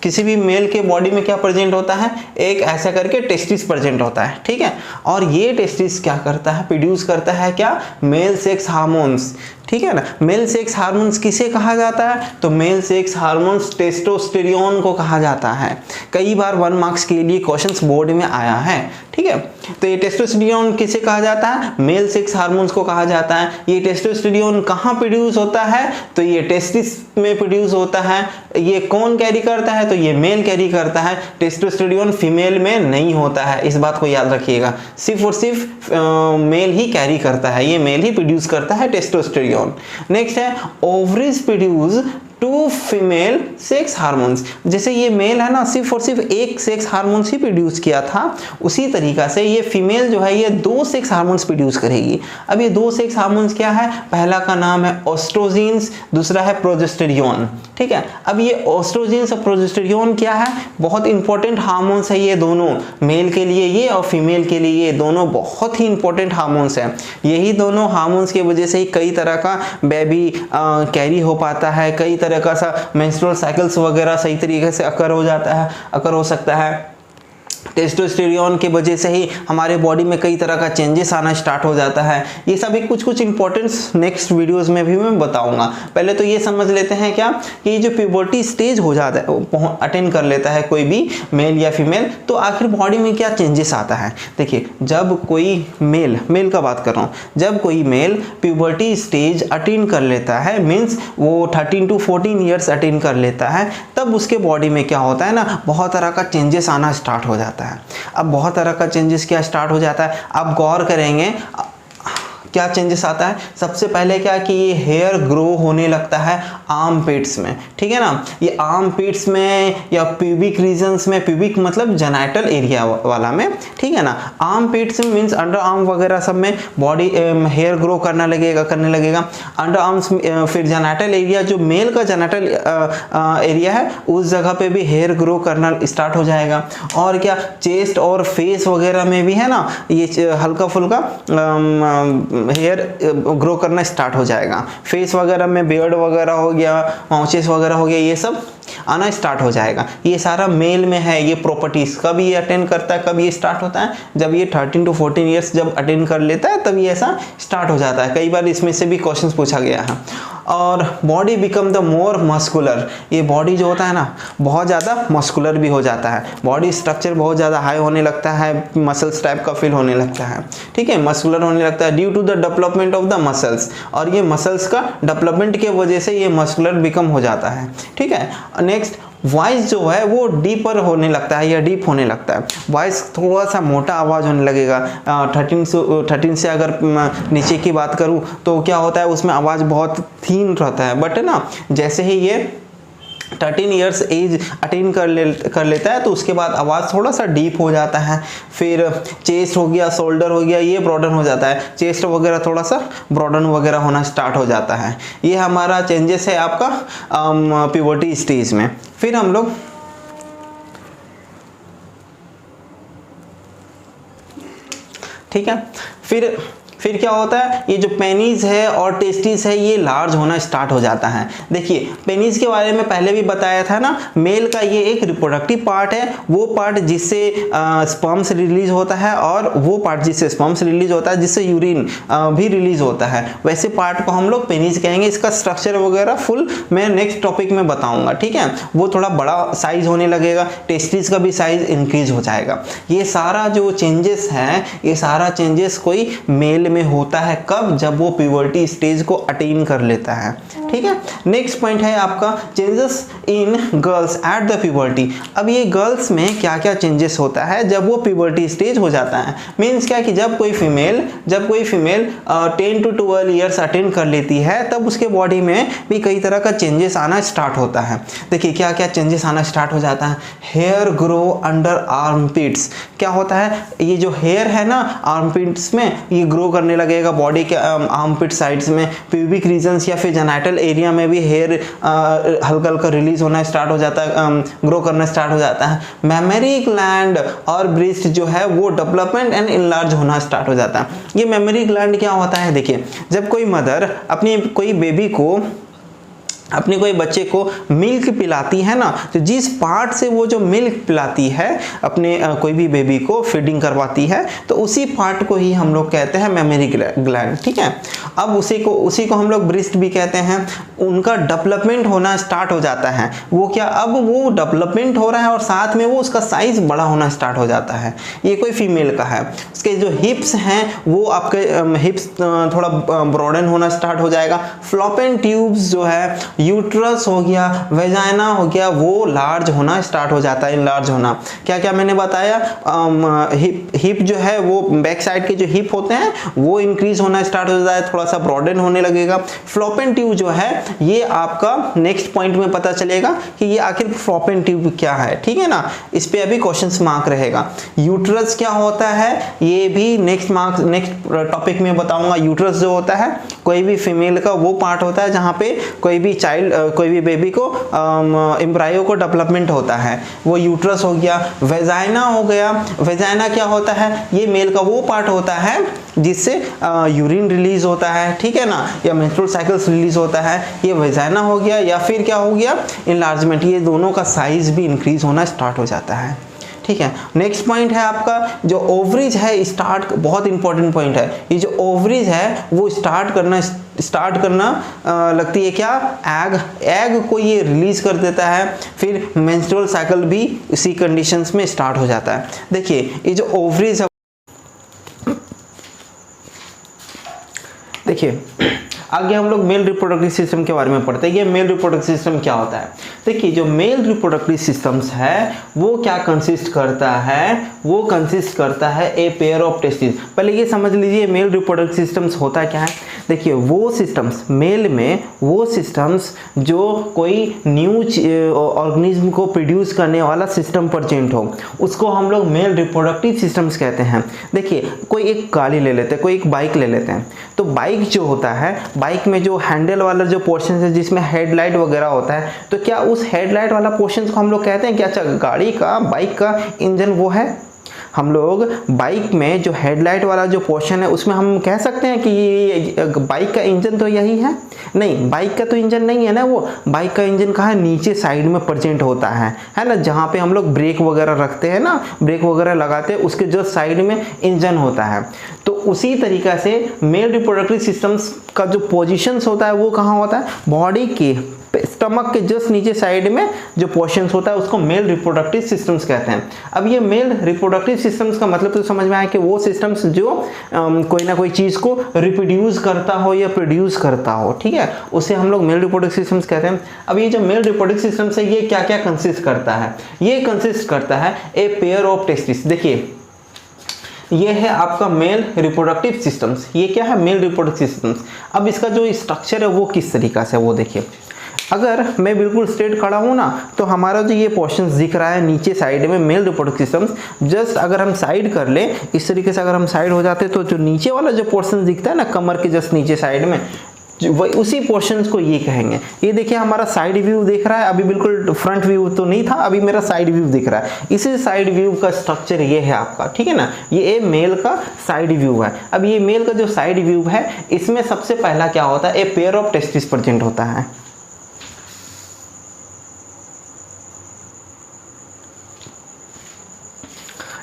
किसी भी मेल के बॉडी में क्या प्रेजेंट होता है, एक ऐसा करके टेस्टिस प्रेजेंट होता है। ठीक है, और ये टेस्टिस क्या करता है, प्रोड्यूस करता है क्या, मेल सेक्स हार्मोन्स। ठीक है ना, मेल सेक्स हार्मोन्स किसे कहा जाता है, तो मेल सेक्स हार्मोन्स टेस्टोस्टेरोन को कहा जाता है। कई बार 1 मार्क्स के लिए क्वेश्चंस बोर्ड में आया है। ठीक है, तो ये टेस्टोस्टेरोन किसे कहा जाता है, मेल सेक्स हार्मोन्स को कहा जाता है। ये टेस्टोस्टेरोन कहाँ प्रोड्यूस होता है, तो ये टेस्टिस में प्रोड्यूस होता है। ये कौन कैरी करता है, तो ये मेल कैरी करता है। टेस्टोस्टेरोन फीमेल में नहीं होता है, इस बात को याद रखिएगा। सिर्फ और सिर्फ मेल ही कैरी करता है, ये मेल ही प्रोड्यूस करता है टेस्टोस्टेरोन। नेक्स्ट है ovaries produce 2 female sex hormones. जैसे ये मेल है ना सिर्फ और सिर्फ एक सेक्स हार्मोन्स ही प्रोड्यूस किया था, उसी तरीका से ये फीमेल जो है ये 2 सेक्स हार्मोन्स प्रोड्यूस करेगी। अब ये 2 सेक्स हार्मोन्स क्या है, पहला का नाम है ओस्ट्रोजीन्स, दूसरा है प्रोजेस्टेरियोन। ठीक है, अब ये ओस्ट्रोजीन्स और प्रोजेस्टेरियोन क्या है, बहुत इंपॉर्टेंट हार्मोन्स है ये दोनों, मेल के लिए ये और फीमेल के लिए ये दोनों बहुत ही इंपॉर्टेंट हार्मोन्स हैं। यही दोनों हार्मोन्स की वजह से ही कई तरह का बेबी कैरी हो पाता है, कई तरह का सा मेंस्ट्रुअल साइकिल्स वगैरह सही तरीके से अकर हो सकता है। टेस्टोस्टेरोन के वजह से ही हमारे बॉडी में कई तरह का चेंजेस आना स्टार्ट हो जाता है। ये सभी कुछ इंपॉर्टेंट्स नेक्स्ट वीडियोस में भी मैं बताऊंगा। पहले तो ये समझ लेते हैं क्या कि जो प्यूबर्टी स्टेज हो जाता है, अटेंड कर लेता है कोई भी मेल या फीमेल, तो आखिर बॉडी में क्या चेंजेस आता है। देखिए जब कोई मेल का बात कर रहा हूँ, जब कोई मेल प्यूबर्टी स्टेज अटेंड कर लेता है, मीन्स वो 13 to 14 ईयर्स अटेंड कर लेता है, तब उसके बॉडी में क्या होता है ना, बहुत तरह का चेंजेस आना स्टार्ट हो जाता है। अब बहुत तरह का चेंजेस क्या स्टार्ट हो जाता है, आप गौर करेंगे क्या चेंजेस आता है। सबसे पहले क्या कि ये हेयर ग्रो होने लगता है आर्म पिट्स में। ठीक है ना, ये आर्म पिट्स में या प्यूबिक रीजन्स में, प्यूबिक मतलब जेनाइटल एरिया वाला में। ठीक है ना, आर्म पिट्स मीन्स अंडर आर्म वगैरह सब में बॉडी हेयर ग्रो करने लगेगा। अंडर आर्म्स फिर जेनाइटल एरिया, जो मेल का जेनाइटल एरिया है उस जगह पे भी हेयर ग्रो करना स्टार्ट हो जाएगा। और क्या चेस्ट और फेस वगैरह में भी है ना, ये हल्का फुल्का हेयर ग्रो करना स्टार्ट हो जाएगा। फेस वगैरह में बियर्ड वगैरह हो गया, माउचेस वगैरह हो गया, ये सब आना स्टार्ट हो जाएगा। ये सारा मेल में है ये प्रॉपर्टीज। कब ये अटेंड करता है, कब ये स्टार्ट होता है, जब ये 13 to 14 ईयर्स जब अटेंड कर लेता है तब ये ऐसा स्टार्ट हो जाता है। कई बार इसमें से भी क्वेश्चंस पूछा गया है। और body become the more muscular, ये बॉडी जो होता है ना बहुत ज़्यादा मस्कुलर भी हो जाता है, बॉडी स्ट्रक्चर बहुत ज़्यादा हाई होने लगता है, मसल्स टाइप का फील होने लगता है। ठीक है, मस्कुलर होने लगता है due to the development of the muscles, और ये मसल्स का डेवलपमेंट के वजह से ये मस्कुलर बिकम हो जाता है। ठीक है, नेक्स्ट वॉइस जो है वो डीपर होने लगता है या डीप होने लगता है। वॉइस थोड़ा सा मोटा आवाज़ होने लगेगा। 13 से अगर नीचे की बात करूँ तो क्या होता है उसमें आवाज़ बहुत थीन रहता है, बट है ना जैसे ही ये 13 ईयर्स एज अटेन कर लेता है तो उसके बाद आवाज़ थोड़ा सा डीप हो जाता है। फिर चेस्ट हो गया, शोल्डर हो गया, ये ब्रॉडन हो जाता है, चेस्ट वगैरह थोड़ा सा ब्रॉडन वगैरह होना स्टार्ट हो जाता है। ये हमारा चेंजेस है आपका प्यूबर्टी स्टेज में। फिर हम लोग ठीक है, फिर क्या होता है, ये जो पेनिस है और टेस्टिस है ये लार्ज होना स्टार्ट हो जाता है। देखिए पेनिस के बारे में पहले भी बताया था ना, मेल का ये एक रिप्रोडक्टिव पार्ट है, वो पार्ट जिससे स्पर्म्स रिलीज होता है, और वो पार्ट जिससे स्पर्म्स रिलीज होता है जिससे यूरिन भी रिलीज होता है, वैसे पार्ट को हम लोग पेनिस कहेंगे। इसका स्ट्रक्चर वगैरह फुल मैं नेक्स्ट टॉपिक में बताऊंगा, ठीक है। वो थोड़ा बड़ा साइज होने लगेगा, टेस्टिस का भी साइज इंक्रीज हो जाएगा। ये सारा जो चेंजेस है, ये सारा चेंजेस कोई मेल में होता है कब, जब वो प्यूबर्टी स्टेज को अटेन कर लेता है, ठीक है। नेक्स्ट पॉइंट है आपका changes in girls at the puberty. अब ये गर्ल्स में क्या क्या चेंजेस होता है जब वो प्यूबर्टी स्टेज हो जाता है। मीन्स क्या कि जब कोई फीमेल 10 to 12 ईयर्स अटेन कर लेती है, तब उसके बॉडी में भी कई तरह का चेंजेस आना स्टार्ट होता है। देखिए क्या क्या चेंजेस आना स्टार्ट हो जाता है। Hair grow under armpits. क्या होता है, ये जो हेयर है ना आर्मपिट्स में, ये ग्रो करने लगेगा बॉडी के आर्मपिट साइड्स में। प्यूबिक रीजन्स या फिर जेनाइटल एरिया में भी हेयर हल्का हल्का रिलीज होना स्टार्ट हो जाता है, ग्रो करना स्टार्ट हो जाता है। मेमोरी ग्लैंड और ब्रेस्ट जो है वो डेवलपमेंट एंड इनलार्ज होना स्टार्ट हो जाता है। ये मेमोरी ग्लैंड क्या होता है, देखिए जब कोई मदर अपनी कोई बच्चे को मिल्क पिलाती है ना, तो जिस पार्ट से वो जो मिल्क पिलाती है अपने कोई भी बेबी को फीडिंग करवाती है, तो उसी पार्ट को ही हम लोग कहते हैं मेमोरी ग्लैंड, ठीक है। अब उसी को हम लोग ब्रेस्ट भी कहते हैं। उनका डेवलपमेंट होना स्टार्ट हो जाता है। वो क्या, अब वो डेवलपमेंट हो रहा है और साथ में वो उसका साइज बड़ा होना स्टार्ट हो जाता है। ये कोई फीमेल का है। उसके जो हिप्स हैं वो आपके हिप्स थोड़ा ब्रॉडन होना स्टार्ट हो जाएगा। फ्लोपियन ट्यूब्स जो है, यूट्रस हो गया, वेजाइना हो गया, वो लार्ज होना स्टार्ट हो जाता है, इनलार्ज होना। क्या क्या मैंने बताया, हिप जो है वो बैक साइड के जो हिप होते हैं वो इंक्रीज होना स्टार्ट हो जाता है, थोड़ा सा ब्रॉडन होने लगेगा। फ्लोपियन ट्यूब जो है ये आपका नेक्स्ट पॉइंट में पता चलेगा कि ये आखिर फ्लोपियन ट्यूब क्या है, ठीक है ना। इस पे अभी क्वेश्चंस मार्क रहेगा। यूट्रस क्या होता है ये भी नेक्स्ट टॉपिक में बताऊंगा। यूट्रस जो होता है कोई भी फीमेल का वो पार्ट होता है जहां पे कोई भी बेबी को एम्ब्रायो को डेवलपमेंट होता है, वो यूट्रस हो गया। वेजाइना हो गया। वेजाइना क्या होता है, ये मेल का वो पार्ट होता है जिससे यूरिन रिलीज होता है, ठीक है ना, या मेंस्ट्रुअल साइकिल्स रिलीज होता है, ये वेजाइना हो गया। या फिर क्या हो गया, इनलार्जमेंट, ये दोनों का साइज भी इंक्रीज होना स्टार्ट हो जाता है, ठीक है। नेक्स्ट पॉइंट है आपका जो ओवरीज है, स्टार्ट, बहुत इंपॉर्टेंट पॉइंट है। ये जो ओवरीज है वो स्टार्ट करना लगती है क्या, एग को ये रिलीज कर देता है। फिर मेंस्ट्रुअल साइकिल भी इसी कंडीशंस में स्टार्ट हो जाता है। देखिए ये जो ओवरीज है, देखिए आगे हम लोग मेल रिप्रोडक्टिव सिस्टम के बारे में पढ़ते हैं। ये मेल रिप्रोडक्टिव सिस्टम क्या होता है। देखिए जो मेल रिप्रोडक्टिव सिस्टम्स है वो क्या कंसिस्ट करता है, वो कंसिस्ट करता है ए पेयर ऑफ टेस्टिस। पहले ये समझ लीजिए मेल रिप्रोडक्टिव सिस्टम्स होता क्या है। देखिए वो सिस्टम्स, मेल में वो सिस्टम्स जो कोई न्यू ऑर्गेनिज्म को प्रोड्यूस करने वाला सिस्टम प्रेजेंट हो, उसको हम लोग मेल रिप्रोडक्टिव सिस्टम्स कहते हैं। देखिए कोई एक गाड़ी ले लेते हैं, कोई एक बाइक ले लेते हैं, तो बाइक जो होता है, बाइक में जो हैंडल वाला जो पोर्शन है जिसमें हेडलाइट वगैरह होता है, तो क्या उस हेडलाइट वाला पोर्शन को हम लोग कहते हैं कि अच्छा गाड़ी का, बाइक का इंजन वो है। हम लोग बाइक में जो हेडलाइट वाला जो पोर्शन है उसमें हम कह सकते हैं कि ये बाइक का इंजन तो यही है। नहीं, बाइक का तो इंजन नहीं है ना, वो बाइक का इंजन कहाँ है, नीचे साइड में प्रेजेंट होता है ना, जहाँ पे हम लोग ब्रेक वगैरह रखते हैं ना, ब्रेक वगैरह लगाते हैं, उसके जस्ट साइड में इंजन होता है। तो उसी तरीका से मेल रिप्रोडक्टिव सिस्टम्स का जो पोजीशंस होता है वो कहाँ होता है, बॉडी के स्टमक के जस्ट नीचे साइड में जो पोर्शंस होता है उसको मेल रिप्रोडक्टिव सिस्टम्स कहते हैं। अब ये मेल रिप्रोडक्टिव सिस्टम्स का मतलब तो समझ में आया कि वो सिस्टम्स जो कोई ना कोई चीज़ को रिप्रोड्यूस करता हो या प्रोड्यूस करता हो, ठीक है, उसे हम लोग मेल रिप्रोडक्टिव सिस्टम्स कहते हैं। अब ये जो मेल रिप्रोडक्टिव सिस्टम्स है ये क्या क्या कंसिस्ट करता है, ये कंसिस्ट करता है ए पेयर ऑफ टेस्टिस। देखिए ये है आपका मेल रिप्रोडक्टिव सिस्टम्स, ये क्या है, मेल रिप्रोडक्टिव सिस्टम्स। अब इसका जो स्ट्रक्चर है वो किस तरीका से, वो देखिए अगर मैं बिल्कुल स्ट्रेट खड़ा हूँ ना तो हमारा जो ये पोर्शन दिख रहा है नीचे साइड में मेल रिप्रोडक्टिव सिस्टम, जस्ट अगर हम साइड कर ले इस तरीके से, अगर हम साइड हो जाते तो जो नीचे वाला जो पोर्शन दिखता है ना कमर के जस्ट नीचे साइड में, वही उसी पोर्शंस को ये कहेंगे। ये देखिए हमारा साइड व्यू दिख रहा है, अभी बिल्कुल फ्रंट व्यू तो नहीं था, अभी मेरा साइड व्यू दिख रहा है। इसी साइड व्यू का स्ट्रक्चर ये है आपका, ठीक है ना, ये मेल का साइड व्यू है। अब ये मेल का जो साइड व्यू है इसमें सबसे पहला क्या होता है, a pair of testis present होता है।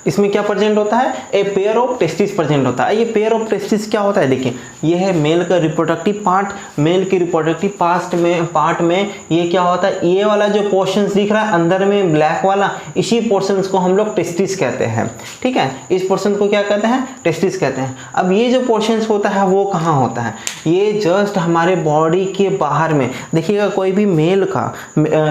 इसमें क्या प्रेजेंट होता है, a pair of testis present होता है। ये पेयर ऑफ टेस्टिस क्या होता है, देखिए ये है मेल का रिप्रोडक्टिव पार्ट, मेल के रिप्रोडक्टिव पार्ट में ये क्या होता है, ये वाला जो पोर्शंस दिख रहा है अंदर में ब्लैक वाला, इसी पोर्शंस को हम लोग टेस्टिस कहते हैं, ठीक है। इस पोर्शन को क्या कहते हैं, टेस्टिस कहते हैं। अब ये जो पोर्शंस होता है वो कहाँ होता है, ये जस्ट हमारे बॉडी के बाहर में। देखिएगा कोई भी मेल का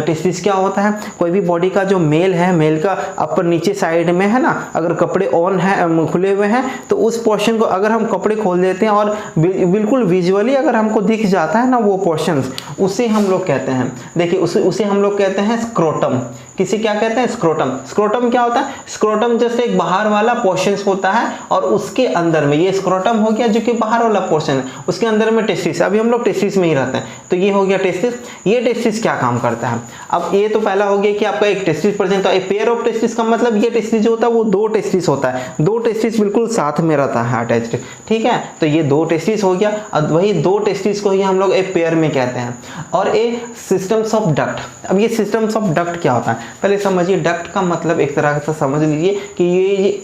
टेस्टिस क्या होता है, कोई भी बॉडी का जो मेल है, मेल का अपर नीचे साइड में है ना, अगर कपड़े ऑन है खुले हुए हैं तो उस पोर्शन को अगर हम कपड़े खोल देते हैं और बिल्कुल विजुअली अगर हमको दिख जाता है ना वो पोर्शंस, उसे हम लोग कहते हैं, देखिए उसे हम लोग कहते हैं स्क्रोटम। किसे क्या कहते हैं, स्क्रोटम। स्क्रोटम क्या होता है, स्क्रोटम जैसे एक बाहर वाला पोर्शन होता है और उसके अंदर में, ये स्क्रोटम हो गया जो कि बाहर वाला पोर्शन है, उसके अंदर में टेस्टिस। अभी हम लोग टेस्टिस में ही रहते हैं तो ये हो गया टेस्टिस। ये टेस्टिस क्या काम करता है, अब ये तो पहला हो गया कि आपका एक टेस्टिस प्रेजेंट है। पेयर ऑफ टेस्टिस का मतलब ये टेस्टिस जो होता है वो दो टेस्टिस होता है, दो टेस्टिस बिल्कुल साथ में रहता है अटैच्ड, ठीक है। तो ये दो टेस्टिस हो गया, और वही दो टेस्टिस को ही हम लोग एक पेयर में कहते हैं। और ए सिस्टम्स ऑफ डक्ट। अब ये सिस्टम्स ऑफ डक्ट क्या होता है, पहले समझिए। डक्ट का मतलब एक तरह से समझ लीजिए कि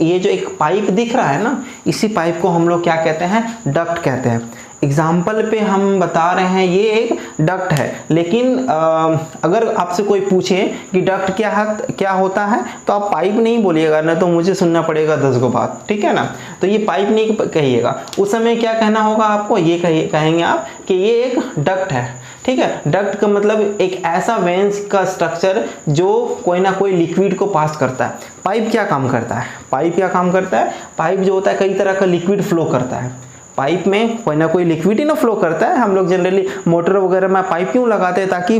ये जो एक पाइप दिख रहा है ना, इसी पाइप को हम लोग क्या कहते हैं, डक्ट कहते हैं। एग्जाम्पल पे हम बता रहे हैं ये एक डक्ट है, लेकिन अगर आपसे कोई पूछे कि डक्ट क्या होता है तो आप पाइप नहीं बोलिएगा ना, तो मुझे सुनना पड़ेगा 10 गो बात, ठीक है ना। तो ये पाइप नहीं कहिएगा, उस समय क्या कहना होगा आपको, ये कहेंगे आप कि ये एक डक्ट है, ठीक है। डक्ट का मतलब एक ऐसा वेंस का स्ट्रक्चर जो कोई ना कोई लिक्विड को पास करता है। पाइप क्या काम करता है, पाइप क्या काम करता है, पाइप जो होता है कई तरह का लिक्विड फ्लो करता है। पाइप में कोई ना कोई लिक्विड ही ना फ्लो करता है। हम लोग जनरली मोटर वगैरह में पाइप क्यों लगाते हैं, ताकि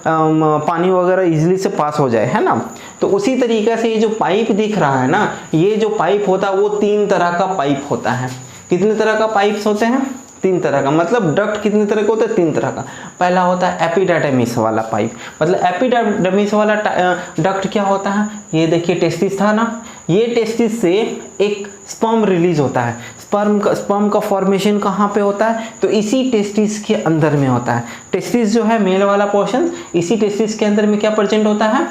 पानी वगैरह इजीली से पास हो जाए, है ना। तो उसी तरीके से ये जो पाइप दिख रहा है ना, ये जो पाइप होता है वो 3 तरह का पाइप होता है। कितने तरह का पाइप्स होते हैं, 3 तरह का। मतलब डक्ट कितने तरह का होता है, 3 तरह का। पहला होता है एपिडार्मिस वाला पाइप। मतलब एपिडार्मिस वाला डक्ट क्या होता है, ये देखिए टेस्टिस था ना, ये टेस्टिस से एक स्पर्म रिलीज होता है। स्पर्म का फॉर्मेशन कहाँ पे होता है, तो इसी टेस्टिस के अंदर में होता है। टेस्टिस जो है मेल वाला पोर्शन, इसी टेस्टिस के अंदर में क्या प्रेजेंट होता है,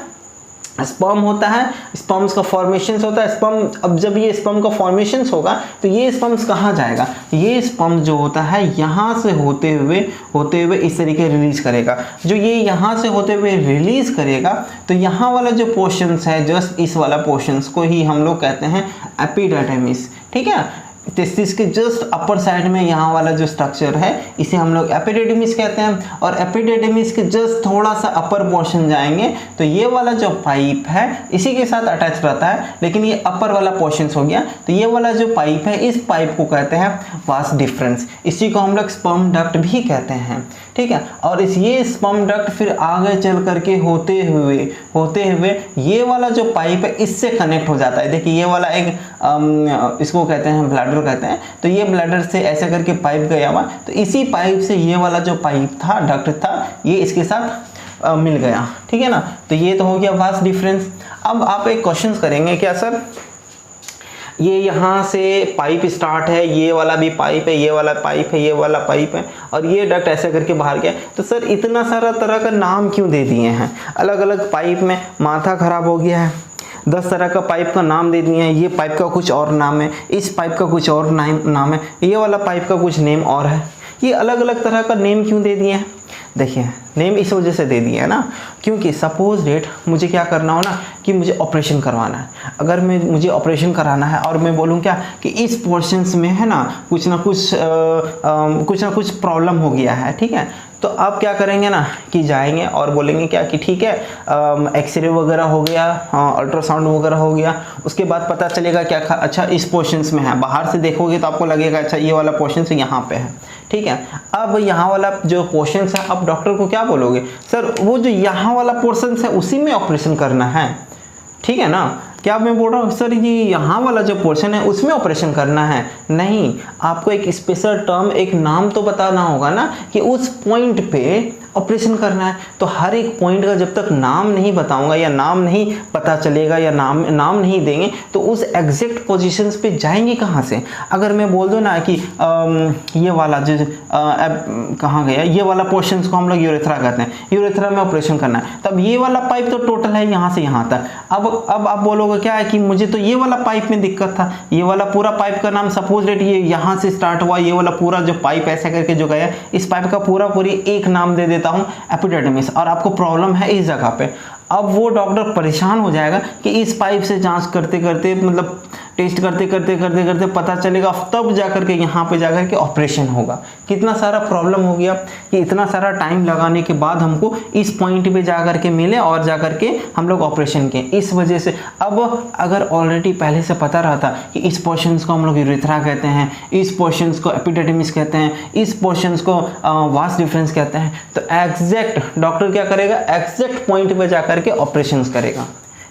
स्पर्म होता है। स्पर्म्स का फॉर्मेशन होता है। स्पर्म, अब जब ये स्पर्म का फॉर्मेशन होगा तो ये स्पर्म्स कहाँ जाएगा, ये स्पर्म जो होता है यहाँ से होते हुए इस तरीके रिलीज करेगा। जो ये यहाँ से होते हुए रिलीज करेगा तो यहाँ वाला जो पोर्शंस है, जस्ट इस वाला पोर्शंस को ही हम लोग कहते हैं एपिडार्मिस, ठीक है। टेस्टिस के जस्ट अपर साइड में यहाँ वाला जो स्ट्रक्चर है इसे हम लोग एपिडार्मिस कहते हैं। और एपिडार्मिस के जस्ट थोड़ा सा अपर पोर्शन जाएंगे तो ये वाला जो पाइप है इसी के साथ अटैच रहता है, लेकिन ये अपर वाला पोर्शन हो गया। तो ये वाला जो पाइप है, इस पाइप को कहते हैं वास डिफरेंस। इसी को हम लोग स्पर्म डक्ट भी कहते हैं, ठीक है। और ये स्पर्म डक्ट फिर आगे चल करके होते हुए ये वाला जो पाइप है इससे कनेक्ट हो जाता है। देखिए ये वाला एक इसको कहते हैं ब्लैडर कहते हैं। तो ये ब्लैडर से ऐसे करके पाइप गया हुआ, तो इसी पाइप से ये वाला जो पाइप था, डक्ट था, ये इसके साथ मिल गया, ठीक है ना। तो ये तो हो गया वास डिफरेंस। अब आप एक क्वेश्चन करेंगे, क्या सर ये यहाँ से पाइप स्टार्ट है, ये वाला भी पाइप है, ये वाला पाइप है, ये वाला पाइप है, और ये डक्ट ऐसे करके बाहर गया, तो सर इतना सारा तरह का नाम क्यों दे दिए हैं, अलग अलग पाइप में माथा खराब हो गया है। 10 तरह का पाइप का नाम दे दिए हैं। ये पाइप का कुछ और नाम है, इस पाइप का कुछ और नाम है, ये वाला पाइप का कुछ नेम और है। ये अलग अलग तरह का नेम क्यों दे दिए हैं, देखिए नेम इस वजह से दे दिए है ना, क्योंकि सपोज डेट मुझे क्या करना हो ना कि मुझे ऑपरेशन करवाना है। अगर मुझे ऑपरेशन कराना है और मैं बोलूँ क्या कि इस पोर्शंस में है ना कुछ ना कुछ प्रॉब्लम हो गया है, ठीक है। तो आप क्या करेंगे ना कि जाएंगे और बोलेंगे क्या कि ठीक है एक्सरे वगैरह हो गया, अल्ट्रासाउंड वगैरह हो गया, उसके बाद पता चलेगा क्या अच्छा इस पोर्शंस में है। बाहर से देखोगे तो आपको लगेगा अच्छा ये वाला पोर्शन यहाँ पे है, ठीक है। अब यहाँ वाला जो पोर्शन है, अब डॉक्टर को क्या बोलोगे, सर वो जो यहाँ वाला पोर्शन है उसी में ऑपरेशन करना है, ठीक है ना। क्या मैं बोल रहा हूँ सर ये यहाँ वाला जो पोर्शन है उसमें ऑपरेशन करना है, नहीं, आपको एक स्पेशल टर्म, एक नाम तो बताना होगा ना कि उस पॉइंट पे ऑपरेशन करना है। तो हर एक पॉइंट का जब तक नाम नहीं बताऊंगा या नाम नहीं पता चलेगा या नाम नहीं देंगे तो उस एग्जैक्ट पोजीशंस पे जाएंगे कहाँ से। अगर मैं बोल दूँ ना कि ये वाला जो कहाँ गया, ये वाला पोर्शंस को हम लोग यूरेथ्रा कहते हैं, यूरेथ्रा में ऑपरेशन करना है, तब ये वाला पाइप तो टोटल है यहाँ से यहाँ तक। अब आप बोलोगे क्या है कि मुझे तो ये वाला पाइप में दिक्कत था, ये वाला पूरा पाइप का नाम सपोज डेट ये यहाँ से स्टार्ट हुआ, ये वाला पूरा जो पाइप ऐसा करके जो गया, इस पाइप का पूरी एक नाम दे देता हूँ एपिडिडमिस, और आपको प्रॉब्लम है इस जगह पे। अब वो डॉक्टर परेशान हो जाएगा कि इस पाइप से जांच करते करते, मतलब टेस्ट करते करते पता चलेगा, तब जाकर के यहाँ पे जाकर के ऑपरेशन होगा। कितना सारा प्रॉब्लम हो गया कि इतना सारा टाइम लगाने के बाद हमको इस पॉइंट पे जाकर के मिले और जाकर के हम लोग ऑपरेशन किए। इस वजह से अब अगर ऑलरेडी पहले से पता रहता कि इस पोर्शंस को हम लोग यूरेथ्रा कहते हैं, इस पोर्शंस को एपिडिडमिस कहते हैं, इस पोर्शंस को वास डिफरेंस कहते हैं, तो एग्जैक्ट डॉक्टर क्या करेगा, एग्जैक्ट पॉइंट पे जाकर के ऑपरेशंस करेगा,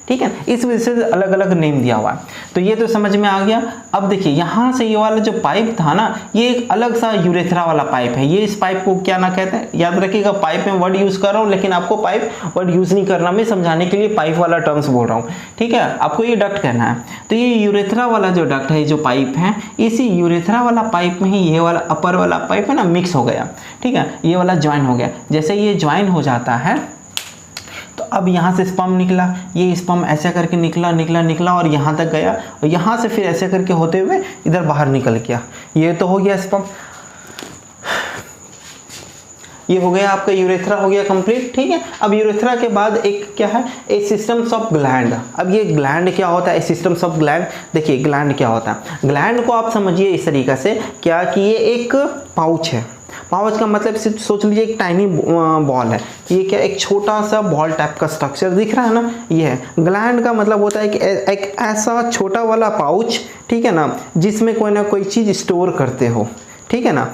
ठीक है। इस वजह से अलग अलग नेम दिया हुआ है। तो ये तो समझ में आ गया। अब देखिए यहाँ से ये वाला जो पाइप था ना, ये एक अलग सा यूरेथ्रा वाला पाइप है। ये इस पाइप को क्या ना कहते हैं, याद रखिएगा, पाइप में वर्ड यूज कर रहा हूँ लेकिन आपको पाइप वर्ड यूज नहीं करना, मैं समझाने के लिए पाइप वाला टर्म्स बोल रहा हूँ, ठीक है। आपको ये डक्ट कहना है। तो ये यूरेथ्रा वाला जो डक्ट है, जो पाइप है, इसी यूरेथ्रा वाला पाइप में ही ये वाला अपर वाला पाइप है ना मिक्स हो गया, ठीक है। ये वाला ज्वाइन हो गया। जैसे ये ज्वाइन हो जाता है तो अब यहाँ से स्पर्म निकला, ये स्पर्म ऐसे करके निकला और यहाँ तक गया, और यहाँ से फिर ऐसे करके होते हुए इधर बाहर निकल गया। ये तो हो गया स्पर्म, ये हो गया आपका यूरेथ्रा हो गया कंप्लीट, ठीक है। अब यूरेथ्रा के बाद एक क्या है, ए सिस्टम्स ऑफ ग्लैंड। अब ये ग्लैंड क्या होता है, सिस्टम्स ऑफ ग्लैंड। देखिए ग्लैंड क्या होता है, ग्लैंड को आप समझिए इस तरीके से क्या कि ये एक पाउच है। पाउच का मतलब सिर्फ सोच लीजिए एक टाइनी बॉल है, ये क्या एक छोटा सा बॉल टाइप का स्ट्रक्चर दिख रहा है ना, ये है। ग्लैंड का मतलब होता है कि एक ऐसा छोटा वाला पाउच, ठीक है ना, जिसमें कोई ना कोई चीज़ स्टोर करते हो, ठीक है ना।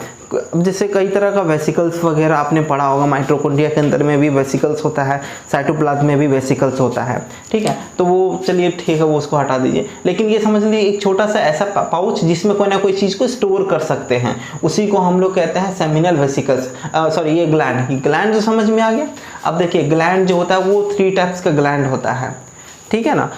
जैसे कई तरह का वेसिकल्स वगैरह आपने पढ़ा होगा, माइटोकॉन्ड्रिया के अंदर में भी वेसिकल्स होता है, साइटोप्लाज्म में भी वेसिकल्स होता है, ठीक है। तो वो चलिए ठीक है, वो उसको हटा दीजिए, लेकिन ये समझ लीजिए एक छोटा सा ऐसा पाउच जिसमें कोई ना कोई चीज़ को स्टोर कर सकते हैं, उसी को हम लोग कहते हैं सेमिनल वेसिकल्स, सॉरी ये ग्लैंड। ग्लैंड जो समझ में आ गया। अब देखिए ग्लैंड जो होता है वो 3 टाइप्स का ग्लैंड होता है, ठीक है ना।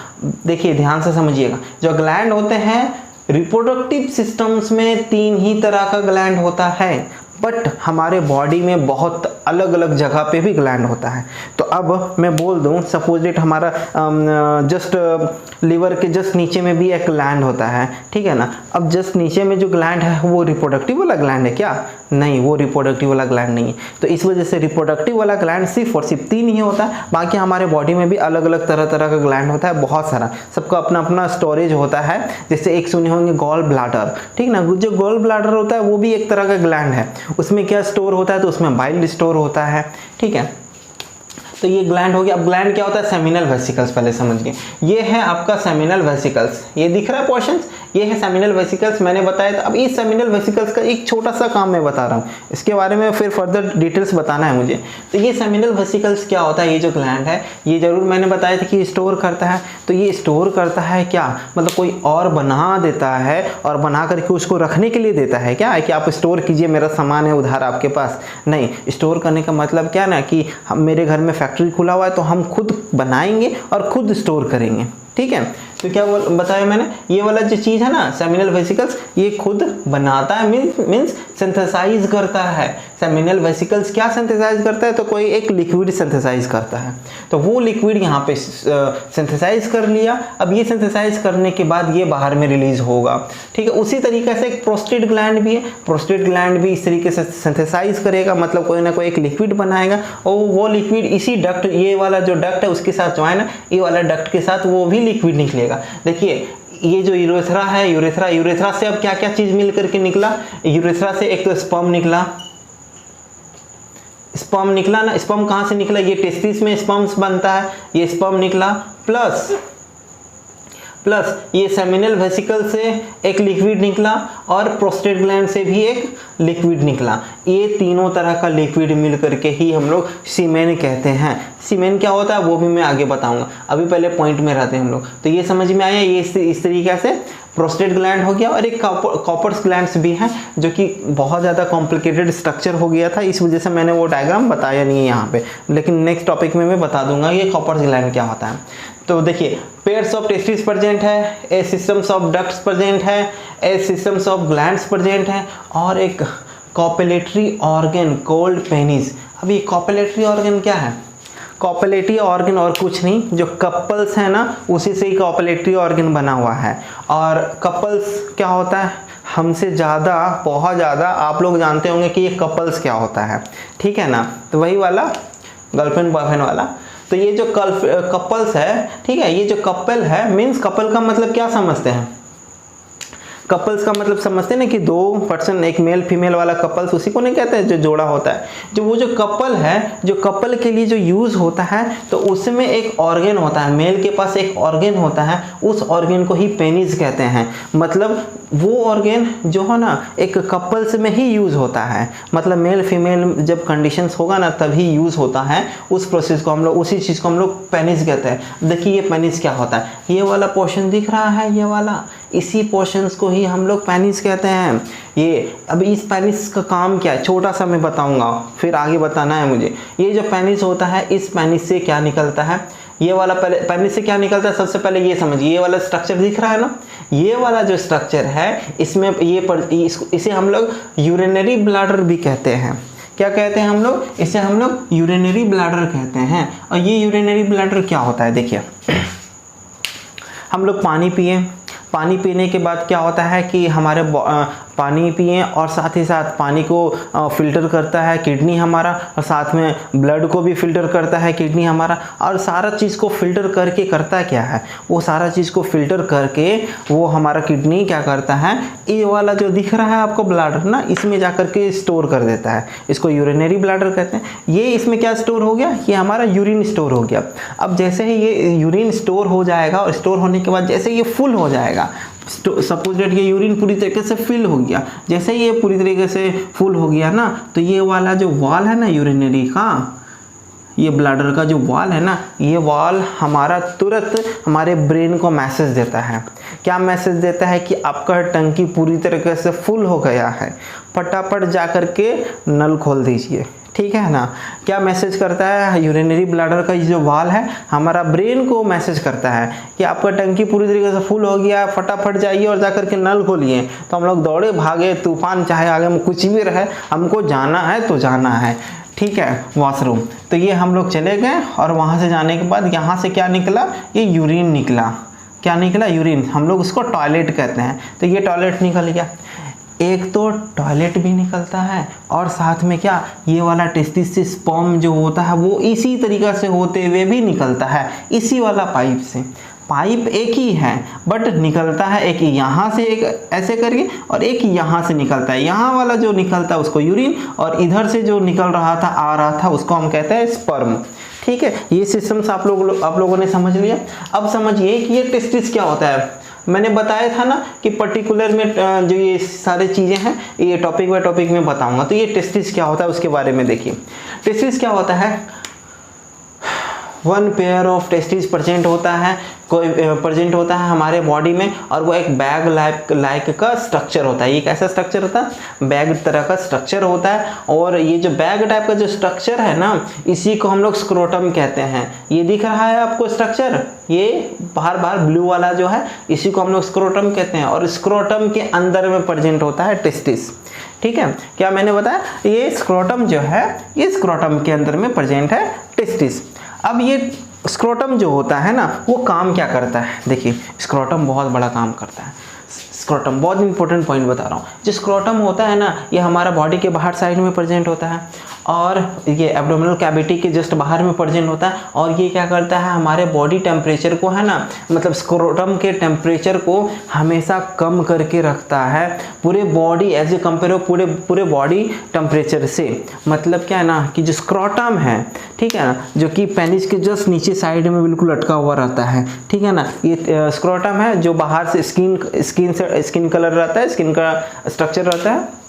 देखिए ध्यान से समझिएगा, जो ग्लैंड होते हैं रिप्रोडक्टिव सिस्टम्स में 3 ही तरह का ग्लैंड होता है, बट हमारे बॉडी में बहुत अलग अलग जगह पे भी ग्लैंड होता है। तो अब मैं बोल दूं सपोज इट हमारा जस्ट लीवर के जस्ट नीचे में भी एक ग्लैंड होता है, ठीक है ना। अब जस्ट नीचे में जो ग्लैंड है वो रिप्रोडक्टिव वाला ग्लैंड है क्या? नहीं, वो रिप्रोडक्टिव वाला ग्लैंड नहीं है। तो इस वजह से रिप्रोडक्टिव वाला ग्लैंड सिर्फ और सिर्फ 3 ही होता है। बाकी हमारे बॉडी में भी अलग अलग तरह तरह का ग्लैंड होता है, बहुत सारा, सबका अपना अपना स्टोरेज होता है। जैसे एक सुने होंगे गॉल ब्लैडर, ठीक ना। जो गॉल ब्लैडर होता है वो भी एक तरह का ग्लैंड है। उसमें क्या स्टोर होता है, तो उसमें बाइल स्टोर होता है, ठीक है। तो ये ग्लैंड हो गया। अब ग्लैंड क्या होता है, सेमिनल वेसिकल्स, पहले समझिए। ये है आपका सेमिनल वेसिकल्स, ये दिख रहा है पोर्शंस, ये है सेमिनल वेसिकल्स, मैंने बताया था। अब इस सेमिनल वेसिकल्स का एक छोटा सा काम मैं बता रहा हूँ, इसके बारे में फिर फर्दर डिटेल्स बताना है मुझे। तो ये सेमिनल वेसिकल्स क्या होता है, ये जो ग्लैंड है, ये जरूर मैंने बताया था कि स्टोर करता है। तो ये स्टोर करता है क्या, मतलब कोई और बना देता है और बना करके उसको रखने के लिए देता है क्या, है कि आप स्टोर कीजिए, मेरा सामान है उधार आपके पास। नहीं, स्टोर करने का मतलब क्या ना कि हम, मेरे घर में फैक्ट्री खुला हुआ है तो हम खुद बनाएंगे और खुद स्टोर करेंगे, ठीक है। तो क्या बताया मैंने, ये वाला जो चीज़ है ना सेमिनल वेसिकल्स, ये खुद बनाता है, मीन्स सिंथेसाइज करता है। सेमिनल वेसिकल्स क्या सिंथेसाइज करता है, तो कोई एक लिक्विड सिंथेसाइज करता है। तो वो लिक्विड यहाँ पे सिंथेसाइज कर लिया। अब ये सिंथेसाइज करने के बाद ये बाहर में रिलीज होगा, ठीक है। उसी तरीके से एक प्रोस्टेट ग्लैंड भी है, प्रोस्टेट ग्लैंड भी इस तरीके से सिंथेसाइज करेगा, मतलब कोई ना कोई एक लिक्विड बनाएगा और वो लिक्विड इसी डक्ट, ये वाला जो डक्ट है उसके साथ ज्वाइन है, ये वाला डक्ट के साथ वो भी लिक्विड निकलेगा। देखिए ये जो यूरेथ्रा है, यूरेथ्रा से अब क्या क्या चीज मिल करके निकला, यूरेथ्रा से एक तो स्पर्म निकला, स्पर्म निकला ना, स्पर्म कहाँ से निकला, ये टेस्टिस में स्पर्म्स बनता है, ये स्पर्म निकला, प्लस ये सेमिनल वेसिकल से एक लिक्विड निकला और प्रोस्टेट ग्लैंड से भी एक लिक्विड निकला। ये तीनों तरह का लिक्विड मिल करके ही हम लोग सीमेन कहते हैं। सीमेन क्या होता है वो भी मैं आगे बताऊंगा, अभी पहले पॉइंट में रहते हैं हम लोग। तो ये समझ में आया, ये इस तरीके से प्रोस्टेट ग्लैंड हो गया और एक कॉपर्स ग्लैंड्स भी हैं जो कि बहुत ज़्यादा कॉम्प्लिकेटेड स्ट्रक्चर हो गया था, इस वजह से मैंने वो डायग्राम बताया नहीं है यहाँ पे, लेकिन नेक्स्ट टॉपिक में मैं बता दूंगा ये कॉपर्स ग्लैंड क्या होता है। तो देखिए, पेयर्स ऑफ टेस्टिस प्रेजेंट है, ए सिस्टम्स ऑफ डक्ट्स प्रेजेंट है, ए सिस्टम्स ऑफ ग्लैंड्स प्रेजेंट है और एक कॉपुलेटरी ऑर्गन कॉल्ड पेनिस। अब ये कॉपुलेटरी ऑर्गन क्या है? कॉपुलेटरी ऑर्गन और कुछ नहीं, जो कपल्स है ना उसी से ही कॉपुलेटरी ऑर्गन बना हुआ है। और कपल्स क्या होता है? हमसे ज़्यादा, बहुत ज़्यादा आप लोग जानते होंगे कि ये कपल्स क्या होता है, ठीक है ना? तो वही वाला गर्लफ्रेंड बॉयफ्रेंड वाला। तो ये जो कपल्स है, ठीक है, ये जो कपल है मीन्स कपल का मतलब क्या समझते हैं? कपल्स का मतलब समझते हैं ना कि दो पर्सन, एक मेल फीमेल वाला कपल्स, उसी को नहीं कहते हैं जो जोड़ा होता है। जो वो जो कपल है, जो कपल के लिए जो यूज़ होता है, तो उसमें एक ऑर्गन होता है, मेल के पास एक ऑर्गन होता है, उस ऑर्गन को ही पेनिस कहते हैं। मतलब वो ऑर्गन जो है ना एक कपल्स में ही यूज़ होता है, मतलब मेल फीमेल जब कंडीशंस होगा ना तभी यूज़ होता है। उस प्रोसेस को हम लोग, उसी चीज़ को हम लोग पेनिस कहते हैं। देखिए ये पेनिस क्या होता है, ये वाला पोर्शन दिख रहा है, ये वाला, इसी पोर्शंस को ही हम लोग पेनिस कहते हैं। ये अब इस पेनिस का काम क्या है छोटा सा मैं बताऊंगा, फिर आगे बताना है मुझे। ये जो पेनिस होता है, इस पेनिस से क्या निकलता है, ये वाला पहले पेनिस से क्या निकलता है सबसे पहले ये समझिए। ये वाला स्ट्रक्चर दिख रहा है ना, ये वाला जो स्ट्रक्चर है इसमें इसे हम लोग यूरिनरी ब्लैडर भी कहते हैं। क्या कहते हैं हम लोग? इसे हम लोग यूरिनरी ब्लैडर कहते हैं। और ये यूरिनरी ब्लैडर क्या होता है? देखिए, हम लोग पानी पिए, पानी पीने के बाद क्या होता है कि हमारे पानी पिए और साथ ही साथ पानी को फिल्टर करता है किडनी हमारा, और साथ में ब्लड को भी फिल्टर करता है किडनी हमारा। और सारा चीज़ को फिल्टर करके करता क्या है, वो सारा चीज़ को फिल्टर करके वो हमारा किडनी क्या करता है, ये वाला जो दिख रहा है आपको ब्लैडर ना, इसमें जा कर के स्टोर कर देता है। इसको यूरिनरी ब्लैडर कहते हैं। ये इसमें क्या स्टोर हो गया, ये हमारा यूरिन स्टोर हो गया। अब जैसे ही ये यूरिन स्टोर हो जाएगा और स्टोर होने के बाद जैसे ये फुल हो जाएगा, सपोज दैट ये यूरिन पूरी तरीके से फिल हो गया, जैसे ये पूरी तरीके से फुल हो गया ना, तो ये वाला जो वॉल है ना यूरिनरी का, ये ब्लैडर का जो वॉल है ना, ये वॉल हमारा तुरंत हमारे ब्रेन को मैसेज देता है। क्या मैसेज देता है कि आपका टंकी पूरी तरीके से फुल हो गया है, फटाफट जा कर के नल खोल दीजिए, ठीक है ना। क्या मैसेज करता है यूरिनरी ब्लैडर का जो वॉल है, हमारा ब्रेन को मैसेज करता है कि आपका टंकी पूरी तरीके से फुल हो गया, फटाफट जाइए और जाकर के नल खोलिए। तो हम लोग दौड़े भागे, तूफान चाहे आगे में कुछ भी रहे, हमको जाना है तो जाना है, ठीक है, वॉशरूम। तो ये हम लोग चले गए और वहाँ से जाने के बाद यहाँ से क्या निकला, ये यूरिन निकला। क्या निकला? यूरिन। हम लोग उसको टॉयलेट कहते हैं। तो ये टॉयलेट निकल गया। एक तो टॉयलेट भी निकलता है और साथ में क्या, ये वाला टेस्टिस से स्पर्म जो होता है वो इसी तरीक़ा से होते हुए भी निकलता है, इसी वाला पाइप से। पाइप एक ही है बट निकलता है एक यहाँ से, एक ऐसे करके, और एक यहाँ से निकलता है। यहाँ वाला जो निकलता है उसको यूरिन, और इधर से जो निकल रहा था, आ रहा था, उसको हम कहते हैं स्पर्म, ठीक है। ये सिस्टम्स आप लोगों ने समझ लिया। अब समझिए कि ये टेस्टिस क्या होता है। मैंने बताया था ना कि पर्टिकुलर में जो ये सारी चीज़ें हैं ये टॉपिक बाय टॉपिक में बताऊंगा। तो ये टेस्टिस क्या होता है उसके बारे में देखिए। टेस्टिस क्या होता है, one pair of testis present होता है, कोई प्रेजेंट होता है हमारे बॉडी में, और वो एक बैग लाइक का स्ट्रक्चर होता है। ये कैसा स्ट्रक्चर होता है, बैग तरह का स्ट्रक्चर होता है। और ये जो बैग टाइप का जो स्ट्रक्चर है ना, इसी को हम लोग स्क्रोटम कहते हैं। ये दिख रहा है आपको स्ट्रक्चर, ये बाहर ब्लू वाला जो है, इसी को हम लोग स्क्रोटम कहते हैं। और स्क्रोटम के अंदर में प्रेजेंट होता है टेस्टिस, ठीक है। क्या मैंने बताया, ये स्क्रोटम जो है, ये स्क्रोटम के अंदर में प्रेजेंट है टेस्टिस। अब ये स्क्रोटम जो होता है ना, वो काम क्या करता है, देखिए स्क्रोटम बहुत बड़ा काम करता है। स्क्रोटम बहुत इंपॉर्टेंट पॉइंट बता रहा हूँ। जो स्क्रोटम होता है ना, ये हमारा बॉडी के बाहर साइड में प्रेजेंट होता है, और ये एब्डोमिनल कैविटी के जस्ट बाहर में प्रेजेंट होता है। और ये क्या करता है, हमारे बॉडी टेम्परेचर को है ना, मतलब स्क्रोटम के टेम्परेचर को हमेशा कम करके रखता है पूरे बॉडी एज ए कंपेयर पूरे बॉडी टेम्परेचर से। मतलब क्या है ना कि जो स्क्रोटम है, ठीक है ना, जो कि पेनिस के जस्ट नीचे साइड में बिल्कुल लटका हुआ रहता है, ठीक है ना, ये स्क्रोटम है जो बाहर से स्किन कलर रहता है, स्किन का स्ट्रक्चर रहता है,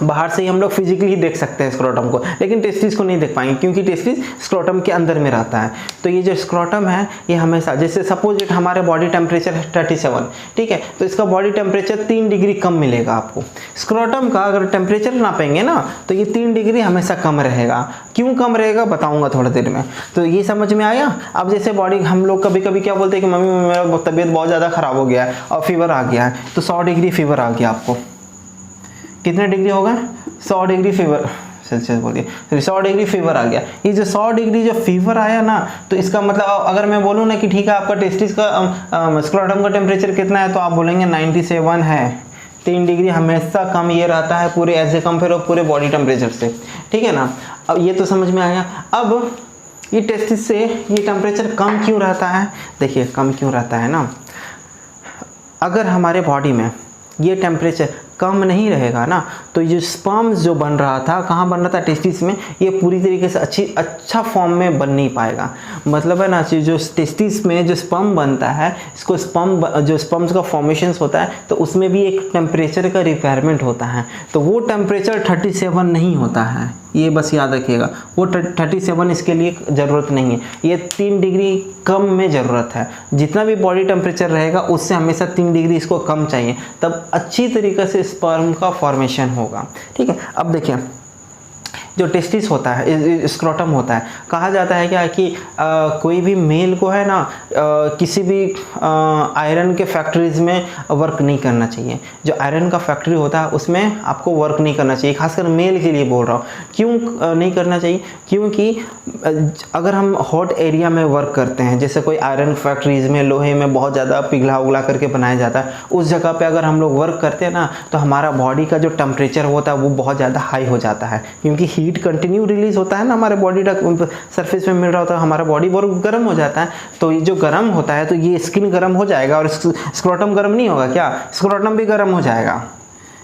बाहर से ही हम लोग फिजिकली देख सकते हैं स्क्रोटम को, लेकिन टेस्टिस को नहीं देख पाएंगे क्योंकि टेस्टिस स्क्रोटम के अंदर में रहता है। तो ये जो स्क्रोटम है ये हमेशा, जैसे सपोज इट हमारे बॉडी टेम्परेचर है 37, ठीक है, तो इसका बॉडी टेम्परेचर 3 डिग्री कम मिलेगा आपको। स्क्रोटम का अगर टेम्परेचर नापेंगे ना तो ये 3 डिग्री हमेशा कम रहेगा। क्यों कम रहेगा बताऊंगा थोड़ा देर में। तो ये समझ में आया। अब जैसे बॉडी, हम लोग कभी कभी क्या बोलते हैं कि मम्मी मेरा तबीयत बहुत ज़्यादा ख़राब हो गया है और फीवर आ गया है, तो 100 डिग्री फीवर आ गया आपको। कितने डिग्री होगा? 100 डिग्री फीवर सेल्सियस बोलिए, 100 डिग्री फीवर आ गया। ये जो 100 डिग्री जो फीवर आया ना, तो इसका मतलब अगर मैं बोलूँ ना कि ठीक है आपका टेस्टिस का स्क्रोटम का टेम्परेचर कितना है, तो आप बोलेंगे 97 है। 3 डिग्री हमेशा कम ये रहता है पूरे एज ए कंपेयर पूरे बॉडी टेम्परेचर से, ठीक है ना। अब ये तो समझ में आया। अब ये टेस्टिस से ये टेम्परेचर कम क्यों रहता है? देखिए कम क्यों रहता है ना, अगर हमारे बॉडी में ये टेम्परेचर कम नहीं रहेगा ना, तो ये स्पर्म्स जो बन रहा था, कहाँ बन रहा था? टेस्टिस में। ये पूरी तरीके से अच्छा फॉर्म में बन नहीं पाएगा। मतलब है ना, जो टेस्टिस में जो स्पर्म बनता है, इसको जो स्पर्म्स का फॉर्मेशंस होता है, तो उसमें भी एक टेम्परेचर का रिक्वायरमेंट होता है। तो वो टेम्परेचर 37 नहीं होता है, ये बस याद रखिएगा। वो 37 इसके लिए ज़रूरत नहीं है, ये 3 डिग्री कम में ज़रूरत है। जितना भी बॉडी टेम्परेचर रहेगा उससे हमेशा 3 डिग्री इसको कम चाहिए, तब अच्छी तरीके से स्पर्म का फॉर्मेशन होगा, ठीक है। अब देखिए जो टेस्टिस होता है, स्क्रोटम होता है, कहा जाता है क्या कि कोई भी मेल को है ना किसी भी आयरन के फैक्ट्रीज़ में वर्क नहीं करना चाहिए। जो आयरन का फैक्ट्री होता है उसमें आपको वर्क नहीं करना चाहिए, खासकर मेल के लिए बोल रहा हूँ। क्यों नहीं करना चाहिए? क्योंकि अगर हम हॉट एरिया में वर्क करते हैं, जैसे कोई आयरन फैक्ट्रीज़ में लोहे में बहुत ज़्यादा पिघला उगला करके बनाया जाता है, उस जगह पर अगर हम लोग वर्क करते हैं ना, तो हमारा बॉडी का जो टेम्परेचर होता है वो बहुत ज़्यादा हाई हो जाता है, क्योंकि हीट कंटिन्यू रिलीज होता है ना, हमारे बॉडी सरफेस में मिल रहा होता है, हमारा बॉडी बहुत गर्म हो जाता है। तो ये जो गर्म होता है तो ये स्किन गर्म हो जाएगा और स्क्रोटम गर्म नहीं होगा क्या? स्क्रोटम भी गर्म हो जाएगा।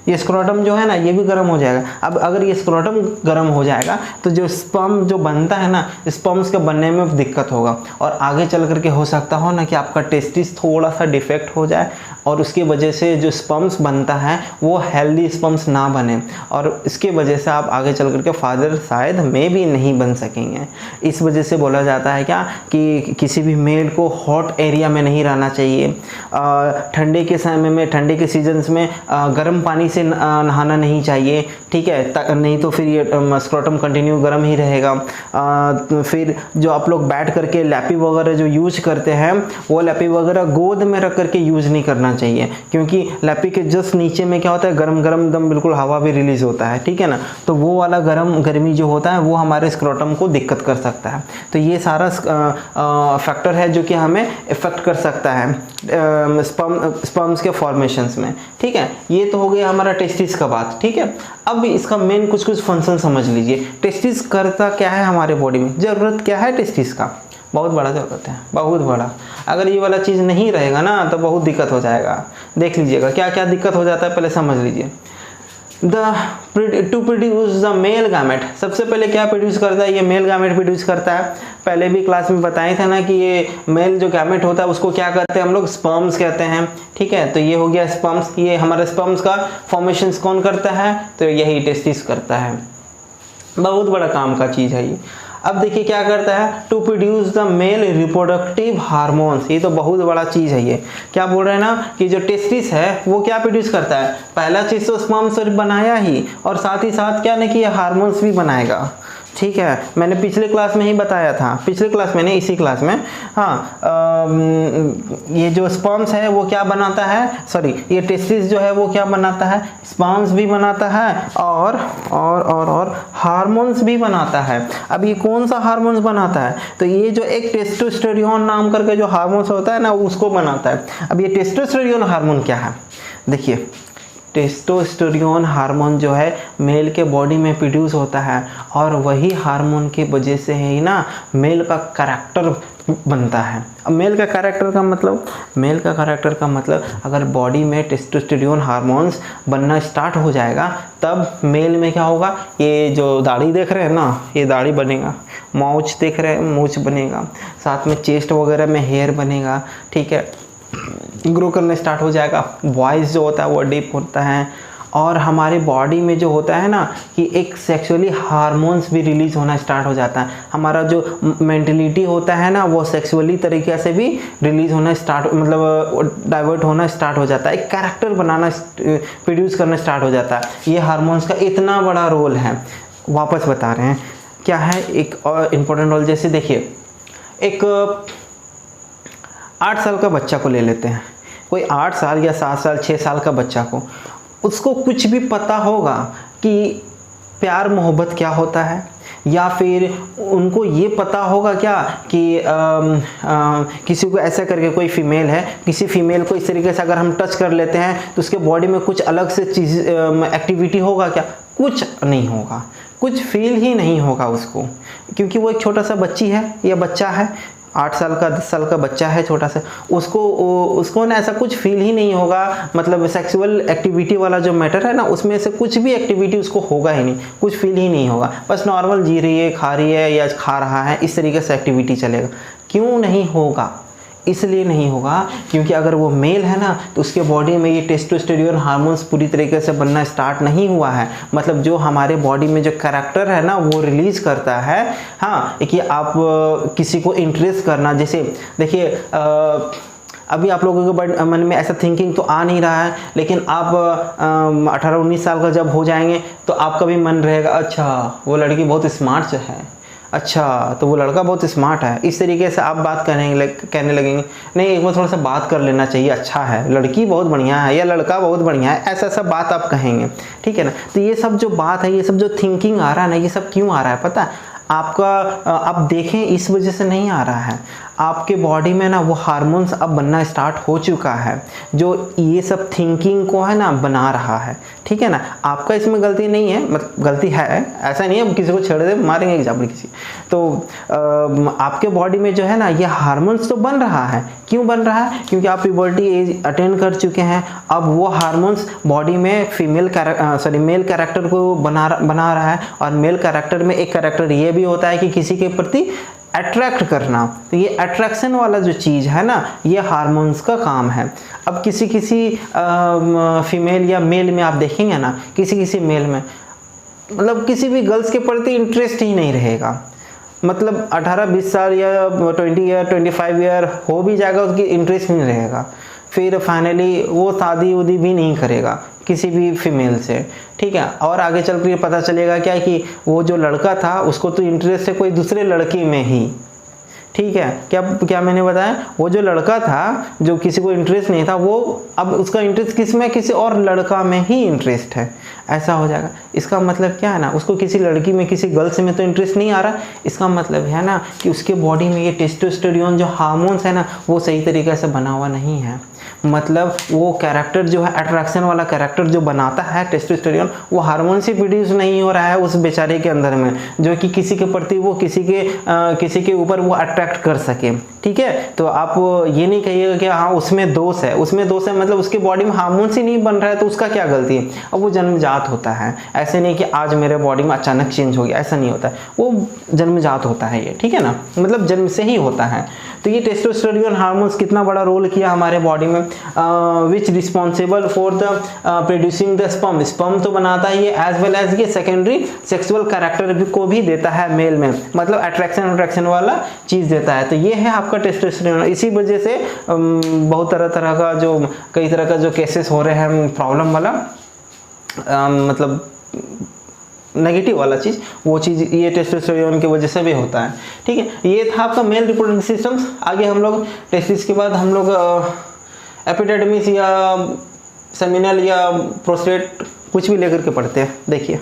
ये स्क्रोटम जो है ना ये भी गर्म हो जाएगा। अब अगर ये स्क्रोटम गर्म हो जाएगा तो जो स्पर्म जो बनता है ना, स्पर्म्स के बनने में दिक्कत होगा और आगे चल करके हो सकता हो ना कि आपका टेस्टिस थोड़ा सा डिफेक्ट हो जाए और उसकी वजह से जो स्पर्म्स बनता है वो हेल्दी स्पर्म्स ना बने और इसके वजह से आप आगे चल करके फादर शायद में भी नहीं बन सकेंगे। इस वजह से बोला जाता है क्या कि किसी भी मेल को हॉट एरिया में नहीं रहना चाहिए। ठंडे के समय में, ठंडे के सीजन्स में गर्म पानी से नहाना नहीं चाहिए, ठीक है, नहीं तो फिर ये स्क्रोटम कंटिन्यू गर्म ही रहेगा। फिर जो आप लोग बैठ करके लैपी वगैरह जो यूज करते हैं, वो लैपी वगैरह गोद में रख करके यूज नहीं करना चाहिए, क्योंकि लैपी के जस्ट नीचे में क्या होता है, गरम गरम दम बिल्कुल हवा भी रिलीज होता है, ठीक है ना। तो वो वाला गर्मी जो होता है वो हमारे स्क्रोटम को दिक्कत कर सकता है। तो ये सारा फैक्टर है जो कि हमें इफेक्ट कर सकता है स्पर्म्स के फॉर्मेशंस में, ठीक है। ये तो हो गया हमारा टेस्टिस का बात, ठीक है। अब इसका मेन कुछ फंक्शन समझ लीजिए। टेस्टिस करता क्या है हमारे बॉडी में, जरूरत क्या है टेस्टिस का? बहुत बड़ा जरूरत है, बहुत बड़ा। अगर ये वाला चीज़ नहीं रहेगा ना तो बहुत दिक्कत हो जाएगा। देख लीजिएगा क्या क्या दिक्कत हो जाता है, पहले समझ लीजिए। To produce the male gamete, सबसे पहले क्या प्रोड्यूस करता है? ये मेल गैमेट प्रोड्यूस करता है। पहले भी क्लास में बताया था ना कि ये मेल जो गैमेट होता है उसको क्या कहते हैं हम लोग? स्पर्म्स कहते हैं, ठीक है। तो ये हो गया स्पर्म्स। ये हमारे स्पर्म्स का फॉर्मेशन कौन करता है? तो यही टेस्टिस करता है। बहुत बड़ा काम का चीज़ है ये। अब देखिए क्या करता है, to produce the male reproductive hormones. ये तो बहुत बड़ा चीज़ है। ये क्या बोल रहे हैं ना कि जो टेस्टिस है वो क्या प्रोड्यूस करता है? पहला चीज़ तो स्पर्म्स बनाया ही, और साथ ही साथ क्या नहीं कि हार्मोन्स भी बनाएगा, ठीक है। मैंने पिछले क्लास में ही बताया था, पिछले क्लास में नहीं, इसी क्लास में, हाँ। ये जो स्पर्म्स है वो क्या बनाता है, सॉरी ये टेस्टिस जो है वो क्या बनाता है? स्पर्म्स भी बनाता है और हार्मोन्स भी बनाता है। अब ये कौन सा हार्मोन्स बनाता है? तो ये जो एक टेस्टोस्टेरोन नाम करके जो हार्मोन्स होता है ना उसको बनाता है। अब ये टेस्टोस्टेरोन हार्मोन क्या है? देखिए टेस्टोस्टेरोन हार्मोन जो है मेल के बॉडी में प्रोड्यूस होता है और वही हार्मोन की वजह से ही ना मेल का कैरेक्टर बनता है। अब मेल का कैरेक्टर का मतलब अगर बॉडी में टेस्टोस्टेरोन हार्मोन्स बनना स्टार्ट हो जाएगा तब मेल में क्या होगा, ये जो दाढ़ी देख रहे हैं ना, ये दाढ़ी बनेगा, मूंछ देख रहे हैं, मूंछ बनेगा, साथ में चेस्ट वगैरह में हेयर बनेगा, ठीक है, ग्रो करने स्टार्ट हो जाएगा, वॉइस जो होता है वो डीप होता है, और हमारे बॉडी में जो होता है ना कि एक सेक्सुअली हार्मोन्स भी रिलीज होना स्टार्ट हो जाता है। हमारा जो मेंटलिटी होता है ना वो सेक्सुअली तरीके से भी रिलीज होना स्टार्ट, मतलब डाइवर्ट होना स्टार्ट हो जाता है, एक कैरेक्टर बनाना प्रोड्यूस करना स्टार्ट हो जाता है। ये हार्मोन्स का इतना बड़ा रोल है। वापस बता रहे हैं क्या है एक और इम्पोर्टेंट रोल। जैसे देखिए, एक 8 साल का बच्चा को ले लेते हैं, कोई 8 साल या 7 साल 6 साल का बच्चा को, उसको कुछ भी पता होगा कि प्यार मोहब्बत क्या होता है, या फिर उनको ये पता होगा क्या कि किसी को ऐसा करके, कोई फीमेल है, किसी फीमेल को इस तरीके से अगर हम टच कर लेते हैं तो उसके बॉडी में कुछ अलग से चीज़ एक्टिविटी होगा क्या? कुछ नहीं होगा, कुछ फील ही नहीं होगा उसको, क्योंकि वो एक छोटा सा बच्ची है या बच्चा है, 8 साल का 10 साल का बच्चा है छोटा सा, उसको ना ऐसा कुछ फील ही नहीं होगा। मतलब सेक्सुअल एक्टिविटी वाला जो मैटर है ना, उसमें से कुछ भी एक्टिविटी उसको होगा ही नहीं, कुछ फील ही नहीं होगा, बस नॉर्मल जी रही है, खा रही है या खा रहा है, इस तरीके से एक्टिविटी चलेगा। क्यों नहीं होगा? इसलिए नहीं होगा क्योंकि अगर वो मेल है ना तो उसके बॉडी में ये टेस्टोस्टेरोन हार्मोन्स पूरी तरीके से बनना स्टार्ट नहीं हुआ है। मतलब जो हमारे बॉडी में जो कैरेक्टर है ना वो रिलीज करता है। हाँ, कि आप किसी को इंट्रेस्ट करना, जैसे देखिए अभी आप लोगों के मन में ऐसा थिंकिंग तो आ नहीं रहा है, लेकिन आप 18-19 साल का जब हो जाएंगे तो आपका भी मन रहेगा, अच्छा वो लड़की बहुत स्मार्ट है, अच्छा तो वो लड़का बहुत स्मार्ट है, इस तरीके से आप बात कहने लगेंगे, नहीं एक बार थोड़ा सा बात कर लेना चाहिए, अच्छा है, लड़की बहुत बढ़िया है या लड़का बहुत बढ़िया है, ऐसा सब बात आप कहेंगे, ठीक है ना। तो ये सब जो बात है, ये सब जो थिंकिंग आ रहा है ना, ये सब क्यों आ रहा है पता है आपका? आप देखें, इस वजह से नहीं आ रहा है, आपके बॉडी में ना वो हार्मोन्स अब बनना स्टार्ट हो चुका है जो ये सब थिंकिंग को है ना बना रहा है, ठीक है ना। आपका इसमें गलती नहीं है, मतलब गलती है, ऐसा नहीं है किसी को छेड़ दे मारेंगे एग्जाम्पल किसी, तो आपके बॉडी में जो है ना ये हार्मोन्स तो बन रहा है। क्यों बन रहा है? क्योंकि आप प्यूबर्टी एज अटेंड कर चुके हैं, अब वो हार्मोन्स बॉडी में मेल कैरेक्टर को बना रहा है, और मेल कैरेक्टर में एक कैरेक्टर ये भी होता है कि किसी के प्रति अट्रैक्ट करना, तो ये अट्रैक्शन वाला जो चीज़ है ना ये हार्मोन्स का काम है। अब किसी फीमेल या मेल में आप देखेंगे ना, किसी मेल में मतलब किसी भी गर्ल्स के प्रति इंटरेस्ट ही नहीं रहेगा, मतलब 18-20 साल या 20 ईयर 25 ईयर हो भी जाएगा, उसकी इंटरेस्ट नहीं रहेगा, फिर फाइनली वो शादी उदी भी नहीं करेगा किसी भी फीमेल से, ठीक है। और आगे चल कर पता चलेगा क्या कि वो जो लड़का था उसको तो इंटरेस्ट है कोई दूसरे लड़की में ही, ठीक है। क्या मैंने बताया, वो जो लड़का था जो किसी को इंटरेस्ट नहीं था, वो अब उसका इंटरेस्ट किस में, किसी और लड़का में ही इंटरेस्ट है, ऐसा हो जाएगा। इसका मतलब क्या है ना, उसको किसी लड़की में किसी गर्ल्स में तो इंटरेस्ट नहीं आ रहा, इसका मतलब है ना कि उसके बॉडी में ये टेस्टोस्टेरोन जो हार्मोन्स है ना वो सही तरीके से बना हुआ नहीं है। मतलब वो कैरेक्टर जो है, अट्रैक्शन वाला कैरेक्टर जो बनाता है टेस्टोस्टेरोन, वो हार्मोन से प्रोड्यूस नहीं हो रहा है उस बेचारे के अंदर में, जो कि किसी के प्रति वो किसी के ऊपर वो अट्रैक्ट कर सके, ठीक है। तो आप ये नहीं कहिएगा कि हाँ उसमें दोष है, मतलब उसके बॉडी में हार्मोन्स ही नहीं बन रहा है तो उसका क्या गलती है। अब वो जन्मजात होता है, ऐसे नहीं कि आज मेरे बॉडी में अचानक चेंज हो गया, ऐसा नहीं होता है, वो जन्मजात होता है ये, ठीक है ना, मतलब जन्म से ही होता है। तो ये टेस्टोस्टेरोन हार्मोन्स कितना बड़ा रोल किया हमारे बॉडी में, which responsible for the producing the sperm तो बनाता ही है, एज वेल एज ये सेकेंडरी सेक्सुअल कैरेक्टर को भी देता है मेल में, मतलब अट्रैक्शन वाला चीज़ देता है। तो ये है आपका टेस्टोस्टेरोन। इसी वजह से बहुत तरह का जो कई तरह का जो केसेस हो रहे हैं प्रॉब्लम वाला, मतलब नेगेटिव वाला चीज़, वो चीज़ ये टेस्टोस्टेरोन की वजह से भी होता है, ठीक है। ये था आपका मेल रिप्रोडक्टिव सिस्टम्स। आगे हम लोग टेस्टिस के बाद हम लोग एपिडिडमिस या सेमिनल या प्रोस्टेट कुछ भी लेकर के पढ़ते हैं, देखिए।